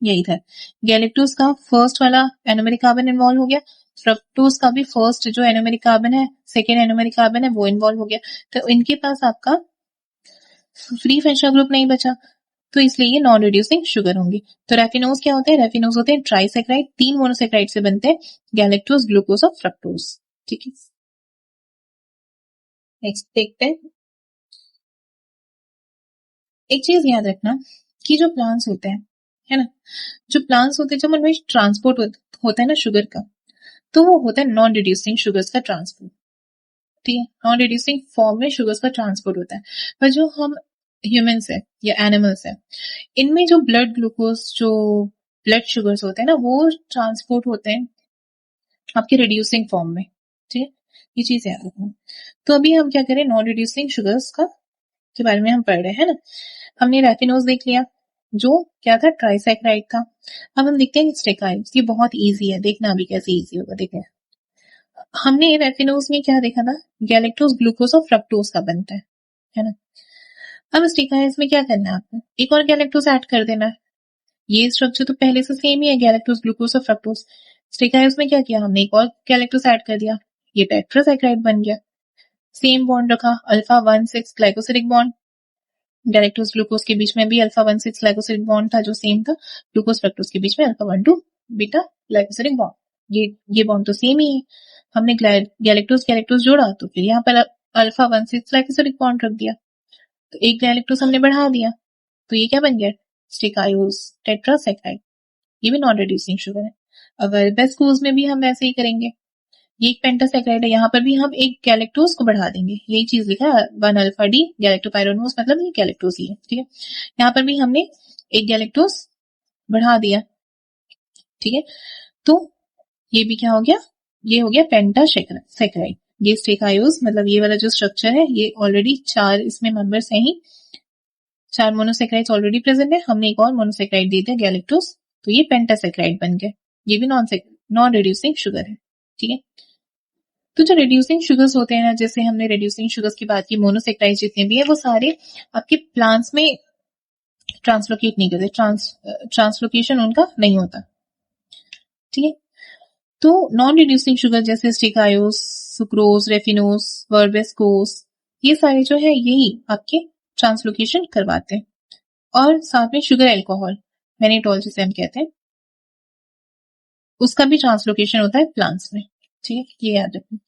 A: यही था, गैलेक्टोज का फर्स्ट वाला एनोमेरिक कार्बन इन्वॉल्व हो गया, फ्रक्टोज का भी फर्स्ट जो एनोमेरिक कार्बन है, सेकेंड एनोमेरिक कार्बन है वो इन्वॉल्व हो गया, तो इनके पास आपका फ्री फ्रेंचर ग्रुप नहीं बचा, तो इसलिए ये नॉन रिड्यूसिंग शुगर होंगी। तो रेफिनोज क्या होते हैं, रेफिनोज होते हैं ट्राइसैकेराइड, 3 मोनोसैकेराइड से बनते हैं, गैलेक्टोज, ग्लूकोज और फ्रक्टोज। ठीक है, नेक्स्ट देखते हैं। एक चीज याद रखना कि जो प्लांट्स होते हैं है ना, जो प्लांट्स होते हैं जब उनमें ट्रांसपोर्ट होता है ना शुगर का, तो वो होता है नॉन रिड्यूसिंग शुगर्स का ट्रांसपोर्ट। ठीक है, नॉन रिड्यूसिंग फॉर्म में शुगर्स का ट्रांसपोर्ट होता है। पर जो हम ह्यूमंस है या एनिमल्स है, इनमें जो ब्लड ग्लूकोज, जो ब्लड शुगर्स होते हैं ना, वो ट्रांसपोर्ट होते हैं आपके रिड्यूसिंग फॉर्म में। ठीक है, ये चीज याद रखना। तो अभी हम क्या करें, नॉन रिड्यूसिंग शुगर्स का के बारे में हम पढ़ रहे हैं ना। हमने रेफिनोज देख लिया जो क्या था, ट्राइसैकेराइड था। अब हम देखते हैं स्टेकाइड्स, ये बहुत इजी है, देखना अभी कैसे इजी होगा। देखते हैं, हमने रेफिनोज में क्या देखा था, गैलेक्टोज, ग्लूकोज और फ्रक्टोज का बनता है ना। अब स्टेकाइड्स में क्या करना है आपको, एक और गैलेक्टोज ऐड कर देना है। ये स्ट्रक्चर तो पहले से सेम ही है, गैलेक्टोज, ग्लूकोज और फ्रक्टोज। स्टेकाइड्स में क्या किया हमने, एक और गैलेक्टोज ऐड कर दिया, ये टेट्रासैकेराइड बन गया। सेम बॉन्ड रखा, अल्फा 1,6 ग्लाइकोसिलिक बॉन्ड, गैलेक्टोज ग्लूकोज के बीच में भी अल्फा 1,6 ग्लाइकोसिलिक बॉन्ड था जो सेम था, ग्लूकोज फ्रक्टोज के बीच में अल्फा 1,2 बीटा ग्लाइकोसिलिक बॉन्ड, ये बॉन्ड तो सेम ही है। हमने गैलेक्टोज गैलेक्टोज जोड़ा तो फिर यहाँ पर अल्फा 1,6 ग्लाइकोसिलिक बॉन्ड रख दिया, तो एक गैलेक्टोज हमने बढ़ा दिया, तो ये क्या बन गया, स्टेकायोज टेट्रासैकेराइड, ये भी नॉन रिड्यूसिंग शुगर है। अगर बेस्कोज में भी हम वैसे ही करेंगे, ये एक पेंटासैकेराइड है, यहाँ पर भी हम एक गैलेक्टोज को बढ़ा देंगे, यही चीज लिखा है 1-अल्फा-D गैलेक्टोपाइरोनोस, मतलब ये गैलेक्टोज ही है। ठीक है, यहाँ पर भी हमने एक गैलेक्टोज बढ़ा दिया। ठीक है, तो ये भी क्या हो गया, ये हो गया पेंटासैकेराइड। ये स्टेकायोज मतलब ये वाला जो स्ट्रक्चर है ये ऑलरेडी 4 इसमें मेंबर्स हैं ही, 4 मोनोसेक्राइड्स ऑलरेडी प्रेजेंट है, हमने एक और मोनोसेक्राइड दे दिया गैलेक्टोज, तो ये पेंटासेक्राइड बन गए। ये भी नॉन रिड्यूसिंग शुगर है। ठीक है, तो जो रिड्यूसिंग शुगर्स होते हैं ना, जैसे हमने रिड्यूसिंग शुगर्स की बात की, मोनोसेक्राइड जितने भी है वो सारे आपके प्लांट्स में ट्रांसलोकेट नहीं करते, ट्रांसलोकेशन उनका नहीं होता। ठीक है, तो नॉन रिड्यूसिंग शुगर जैसे स्टेकायोज, सुक्रोज, रेफिनोज, वर्बेस्कोस, ये सारे जो है यही आपके ट्रांसलोकेशन करवाते हैं। और साथ में शुगर एल्कोहल, मैनिटोल जिसे हम कहते हैं, उसका भी ट्रांसलोकेशन होता है प्लांट्स में। ठीक है, ये याद रखना।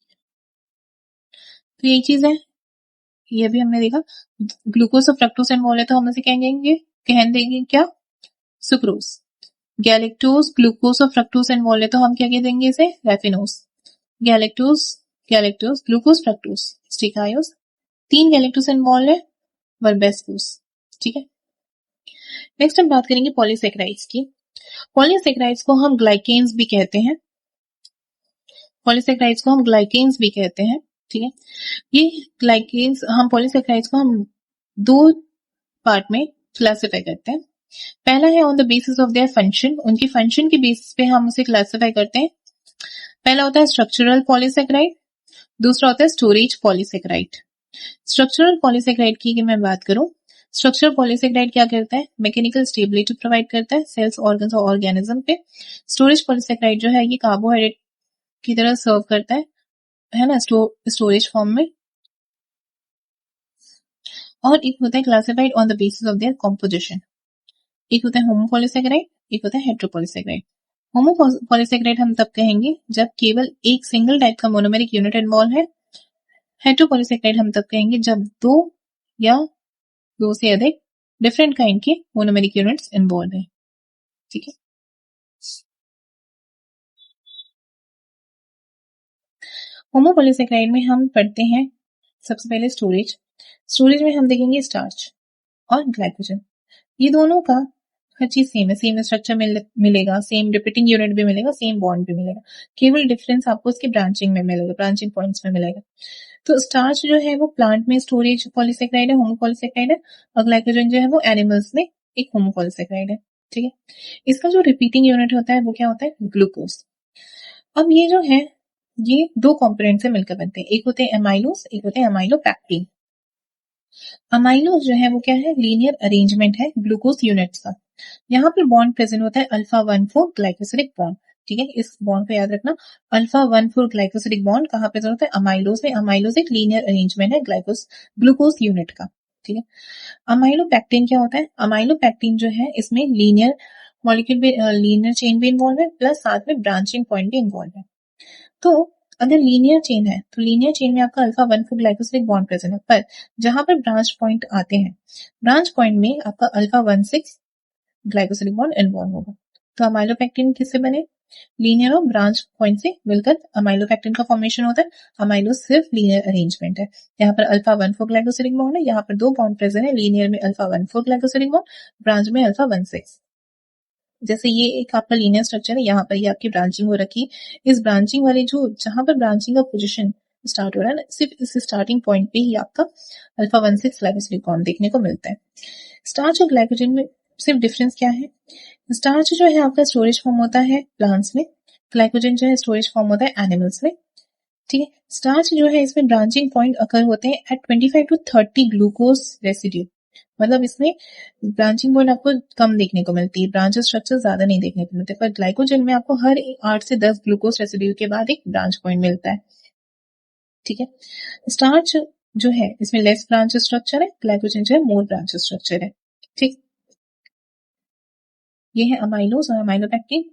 A: तो यही चीज है, ये भी हमने देखा। ग्लूकोज और फ्रक्टोज इन्वॉल्व है तो हम इसे कह देंगे क्या, सुक्रोज। गैलेक्टोज, ग्लूकोज और फ्रक्टोज इन्वॉल्व है तो हम क्या कह देंगे इसे, raffinose. Galactose glucose fructose stachyose, 3 galactose involve है, वर्बेस्कोस। ठीक है, नेक्स्ट हम बात करेंगे पॉलीसेक्राइड्स की। पॉलीसेक्राइड्स को हम ग्लाइकेन्स भी कहते हैं, पॉलीसेक्राइड्स को हम ग्लाइकेन्स भी कहते हैं। ठीक है, ये ग्लाइकेन्स हम पॉलीसेक्राइड्स को हम 2 पार्ट में क्लासिफाई करते हैं। पहला है on the basis of their function, उनकी फंक्शन के बेसिस पे हम उसे क्लासिफाई करते हैं। पहला होता है स्ट्रक्चरल पॉलीसेक्राइड, दूसरा होता है स्टोरेज पॉलीसेक्राइड। स्ट्रक्चरल पॉलीसेक्राइड की मैं बात करूं, स्ट्रक्चरल पॉलीसेक्राइड क्या करता है, मैकेनिकल स्टेबिलिटी प्रोवाइड करता है सेल्स, ऑर्गन्स और ऑर्गेनिज्म पे। स्टोरेज पॉलीसेक्राइड जो है ये कार्बोहाइड्रेट की तरह सर्व करता है ना, स्टोरेज फॉर्म में। और एक होता है classified on the basis of their composition, एक होता है होमोपॉलीसेक्राइड, एक होता है हेट्रोपॉलीसेक्राइड। होमोपॉलीसेक्राइड हम तब कहेंगे जब केवल एक सिंगल टाइप का मोनोमेरिक यूनिट इन्वॉल्व है। हेट्रोपॉलीसेक्राइड हम तब कहेंगे जब 2 या 2 से अधिक डिफरेंट काइंड के मोनोमेरिक यूनिट्स इन्वॉल्व है। ठीक है, होमोपॉलीसेक्राइड में हम पढ़ते हैं सबसे पहले स्टोरेज। स्टोरेज में हम देखेंगे स्टार्च और ग्लाइकोजन, ये दोनों का हर चीज सेम है, सेम स्ट्रक्चर मिलेगा, सेम रिपीटिंग यूनिट भी मिलेगा, सेम बॉन्ड भी मिलेगा, केवल डिफरेंस आपको इसके ब्रांचिंग में मिलेगा, ब्रांचिंग पॉइंट्स में मिलेगा। तो स्टार्च जो है वो प्लांट में स्टोरेज पॉलीसेक्राइड है, होमोपॉलीसेक्राइड है, और ग्लाइकोजन जो है वो एनिमल्स में एक होमोपॉलीसेक्राइड है। ठीक है, इसका जो रिपीटिंग यूनिट होता है वो क्या होता है, ग्लूकोज। अब ये जो है ये 2 कंपोनेंट से मिलकर बनते हैं, एक होते हैं एमाइलोस, एक होते हैं एमाइलोपैक्टिन। अमाइलोस जो है वो क्या है, लीनियर अरेंजमेंट है ग्लूकोज यूनिट्स का। यहाँ पर बॉन्ड प्रेजेंट होता है अल्फा 1,4 ग्लाइकोसिलिक बॉन्ड। ठीक है, इस बॉन्ड को याद रखना, अल्फा 1,4 ग्लाइकोसिलिक बॉन्ड कहाँ प्रेजेंट होता है, अमाइलोस में। अमाइलोस एक लीनियर अरेंजमेंट है ग्लूकोज यूनिट का। ठीक है, अमाइलोपैक्टिन क्या होता है, अमाइलोपैक्टिन जो है इसमें लीनियर मॉलिक्यूल भी, लीनियर चेन भी इन्वॉल्व है, प्लस साथ में ब्रांचिंग पॉइंट भी इन्वॉल्व है। तो अगर लीनियर चेन है तो लीनियर चेन में आपका अल्फा 1,4 ग्लाइकोसिलिक बॉन्ड प्रेजेंट है, पर जहां पर ब्रांच पॉइंट आते हैं, ब्रांच पॉइंट में आपका अल्फा 1,6 ग्लाइकोसिलिक बॉन्ड इन्वॉल्व होगा। तो अमाइलोपैक्टिन किससे बने, लीनियर और ब्रांच पॉइंट से मिलकर अमाइलोपैक्टिन का फॉर्मेशन होता है। अमाइलोस सिर्फ लीनियर अरेंजमेंट है, यहाँ पर अल्फा 1,4 ग्लाइकोसिलिक बॉन्ड है, यहाँ पर 2 बॉन्ड प्रेजेंट है, लीनियर में अल्फा 1,4 ग्लाइकोसिलिक बॉन्ड, ब्रांच में अल्फा 1,6। जैसे ये एक आपका लीनियर स्ट्रक्चर है, यहाँ पर ये आपकी ब्रांचिंग हो रखी है, इस ब्रांचिंग वाले जो जहां पर ब्रांचिंग का पोजीशन स्टार्ट हो रहा है ना, सिर्फ इस स्टार्टिंग पॉइंट पे ही आपका अल्फा 1,6 ग्लाइकोसिलिक बॉन्ड देखने को मिलता है। स्टार्च और ग्लाइकोजन में सिर्फ डिफरेंस क्या है, स्टार्च जो है आपका स्टोरेज फॉर्म होता है प्लांट्स में, ग्लाइकोजन जो है स्टोरेज फॉर्म होता है एनिमल्स में। ठीक है, स्टार्च जो है इसमें ब्रांचिंग पॉइंट अकर होते हैं एट 25 to 30 ग्लूकोज रेसिड्यू, मतलब इसमें ब्रांचिंग पॉइंट आपको कम देखने को मिलती है, ब्रांच स्ट्रक्चर ज्यादा नहीं देखने को मिलते, पर ग्लाइकोजन में आपको हर 8 से 10 ग्लूकोज रेसिड्यू के बाद एक ब्रांच पॉइंट मिलता है। ठीक है, स्टार्च जो है इसमें लेस ब्रांच स्ट्रक्चर है, ग्लाइकोजन जो है मोर ब्रांच स्ट्रक्चर है। ठीक, ये है अमाइलोस और अमाइलोपैक्टिन।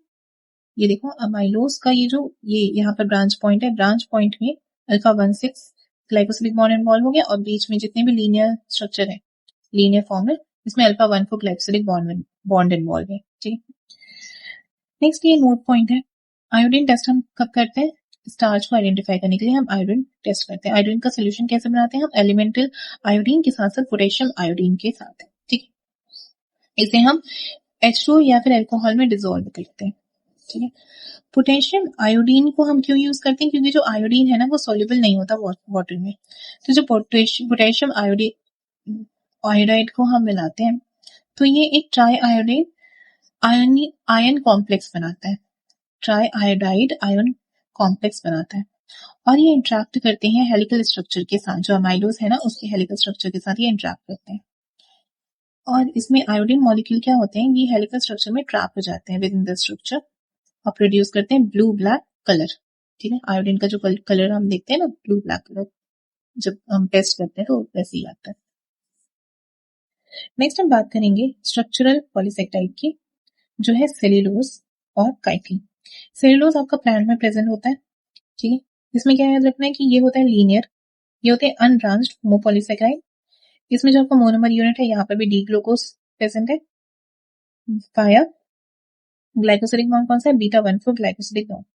A: ये देखो अमाइलोस का ये जो ये यहाँ पर ब्रांच पॉइंट है, ब्रांच पॉइंट में अल्फा 1,6 ग्लाइकोसिलिक बॉन्ड इन्वॉल्व हो गया, और बीच में जितने भी लीनियर स्ट्रक्चर है, लीनियर फॉर्म है, इसमें अल्फा 1,4 ग्लाइकोसिलिक बॉन्ड इन्वॉल्व है। ठीक है, नेक्स्ट ये नोट पॉइंट है, आयोडीन टेस्ट हम कब करते हैं, स्टार्च को आइडेंटिफाई करने के लिए हम आयोडीन टेस्ट करते हैं। आयोडीन का सोल्यूशन कैसे बनाते हैं, हम एलिमेंटल आयोडीन के साथ साथ पोटेशियम आयोडीन के साथ। ठीक है, इसे हम H2 या फिर अल्कोहल में डिसॉल्व करते हैं। ठीक है। पोटेशियम आयोडीन को हम क्यों यूज करते हैं, क्योंकि जो आयोडीन है ना वो सॉल्युबल नहीं होता वाटर में, तो जो पोटेशियम आयोडाइड को हम मिलाते हैं तो ये एक ट्राई आयोडाइड आयन कॉम्प्लेक्स बनाता है, ट्राई आयोडाइड आयन कॉम्प्लेक्स बनाता है, और ये इंटरेक्ट करते हैं हेलिकल स्ट्रक्चर के साथ, जो अमाइडोज है ना उसके हेलिकल स्ट्रक्चर के साथ ये इंटरेक्ट करते हैं, और इसमें आयोडीन मॉलिक्यूल क्या होते हैं, ये हेलिकल स्ट्रक्चर में ट्रैप हो जाते हैं विद इन द स्ट्रक्चर और प्रोड्यूस करते हैं ब्लू ब्लैक कलर। ठीक है, आयोडीन का जो कलर हम देखते हैं ना ब्लू ब्लैक कलर, जब हम टेस्ट करते हैं तो वैसे ही आता है। नेक्स्ट हम बात करेंगे स्ट्रक्चरल पॉलीसेक्टाइड की, जो है सेल्यूलोज और काइटिन। सेल्यूलोज आपका प्लांट में प्रेजेंट होता है, ठीक है। इसमें क्या याद रखना है कि ये होता है लीनियर, ये होते हैं अनब्रांच्ड होमोपॉलीसेकेराइड। इसमें जो आपका मोनोमर यूनिट है यहाँ पर भी डी ग्लूकोज प्रेजेंट है वाया ग्लाइकोसिडिक बॉन्ड, कौन सा है, बीटा 1,4 ग्लाइकोसिडिक बॉन्ड।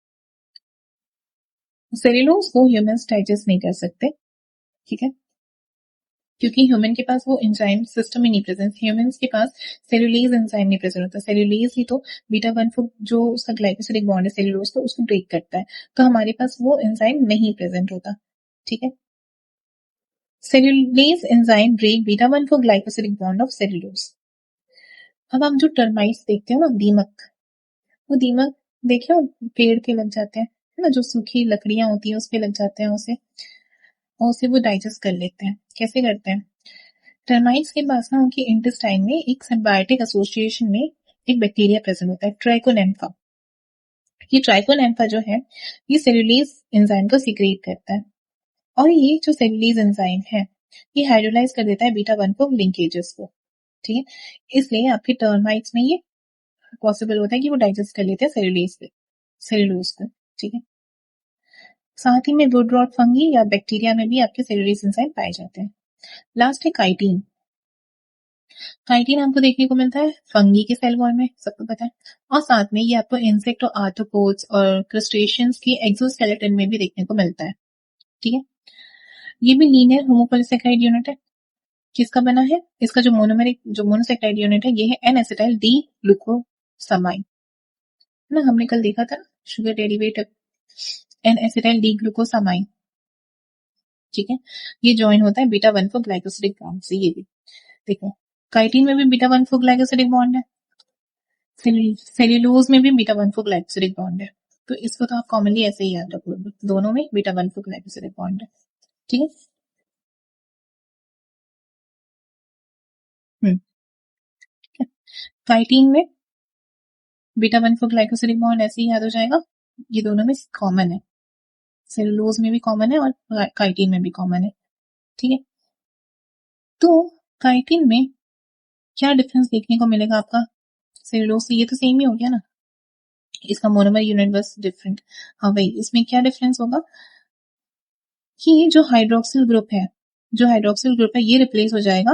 A: सेल्यूलोज को ह्यूमंस डाइजेस्ट नहीं कर सकते, ठीक है, क्योंकि ह्यूमन के पास वो एंजाइम सिस्टम ही नहीं प्रेजेंट, ह्यूमंस के पास सेल्यूलेज एंजाइम नहीं प्रेजेंट होता। सेल्यूलेज ही तो बीटा 1,4 जो उसका ग्लाइकोसिडिक बॉन्ड है सेल्यूलोज को उसको ब्रेक करता है, तो हमारे पास वो एंजाइम नहीं प्रेजेंट होता, ठीक है। Cellulase enzyme break beta 1,4 glycosidic bond of cellulose. अब हम जो टर्माइट्स देखते हो ना, दीमक, वो दीमक देखे हो पेड़ पे लग जाते हैं, है ना, जो सूखी लकड़ियां होती है उस पे लग जाते हैं उसे, और उसे वो डाइजेस्ट कर लेते हैं। कैसे करते हैं, टर्माइट्स के पास ना उनके इंटेस्टाइन में एक सिम्बायोटिक एसोसिएशन में एक बैक्टीरिया प्रेजेंट होता है, ट्राइकोनेम्फा। ये ट्राइकोनेम्फा जो है ये सेल्यूलेज एंजाइम को सीक्रेट करता है, और ये जो सेल्यूलेज एंजाइम है ये हाइड्रोलाइज कर देता है बीटा 1,4 लिंकेजेस को, ठीक है। इसलिए आपके टर्माइट्स में ये पॉसिबल होता है कि वो डाइजेस्ट कर लेते हैं सेल्यूलोज को, ठीक है। साथ ही में वुड रॉट फंगी या बैक्टीरिया में भी आपके सेल्यूलेज एंजाइम पाए जाते हैं। लास्ट है काइटिन। काइटिन आपको देखने को मिलता है फंगी के सेल वॉल में, सबको पता है, और साथ में ये आपको इंसेक्ट और आर्थ्रोपोड्स और क्रस्टेशियंस की एक्सोस्केलेटन में भी देखने को मिलता है, ठीक है। ये भी लीनियर होमोपॉलीसेकेराइड यूनिट है, किसका बना है, इसका जो मोनोसेकेराइड यूनिट है ये है एन एसिटाइल डी ग्लूकोसामाइन, ना हमने कल देखा था sugar derivative N acetyl D glucosamine, ठीक है। ये ज्वाइन होता है बीटा 1,4 ग्लाइकोसिडिक बॉन्ड से, ये भी देखो काइटिन में भी बीटा 1,4 ग्लाइकोसिडिक बॉन्ड है, सेल्यूलोज में भी बीटा 1,4 ग्लाइकोसिडिक बॉन्ड है, तो इसको तो आप कॉमनली ऐसे ही याद रखोगे, दोनों में बीटा 1,4 ग्लाइकोसिडिक बॉन्ड है, ठीक है। काइटिन में बीटा 1,4 ग्लाइकोसिडिक बॉन्ड ऐसे ही याद हो जाएगा, ये दोनों में कॉमन है, सेलुलोज में भी कॉमन है और काइटिन में भी कॉमन है, ठीक है। तो काइटिन में क्या डिफरेंस देखने को मिलेगा आपका सेलुलोज से, ये तो सेम ही हो गया ना, इसका मोनोमर यूनिट बस डिफरेंट। हाँ भाई, इसमें क्या डिफरेंस होगा कि जो हाइड्रोक्सिल ग्रुप है, ये रिप्लेस हो जाएगा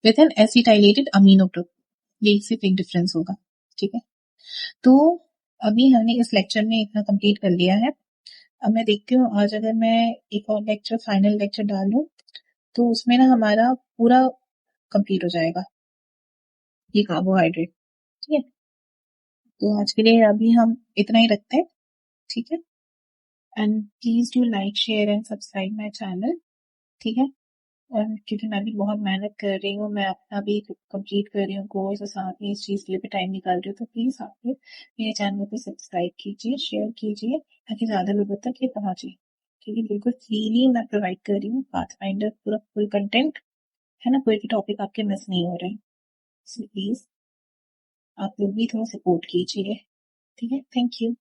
A: with N acetylated amino group, ये सिर्फ एक डिफरेंस होगा, ठीक है। तो अभी हमने इस लेक्चर में इतना कंप्लीट कर लिया है। अब मैं देखती हूँ आज अगर मैं एक और लेक्चर, फाइनल लेक्चर डाल दूं तो उसमें ना हमारा पूरा कंप्लीट हो जाएगा ये कार्बोहाइड्रेट, ठीक है। तो आज के लिए अभी हम इतना ही रखते हैं, ठीक है। And please do like share and subscribe my channel, ठीक है। और क्योंकि मैं भी बहुत मेहनत कर रही हूँ, मैं अपना भी कंप्लीट कर रही हूँ कोर्स और साथ में इस चीज़ के लिए भी टाइम निकाल रही हूँ, तो प्लीज़ आप लोग मेरे चैनल को सब्सक्राइब कीजिए, शेयर कीजिए, ताकि ज़्यादा लोगों तक ये पहुँचे, क्योंकि बिल्कुल फ्रीली मैं प्रोवाइड कर रही हूँ पाथफाइंडर पूरा फुल कंटेंट, है ना, कोई भी टॉपिक आपके मिस नहीं हो रहे हैं, प्लीज़ आप लोग भी थोड़ा सपोर्ट कीजिए, ठीक है। Thank you.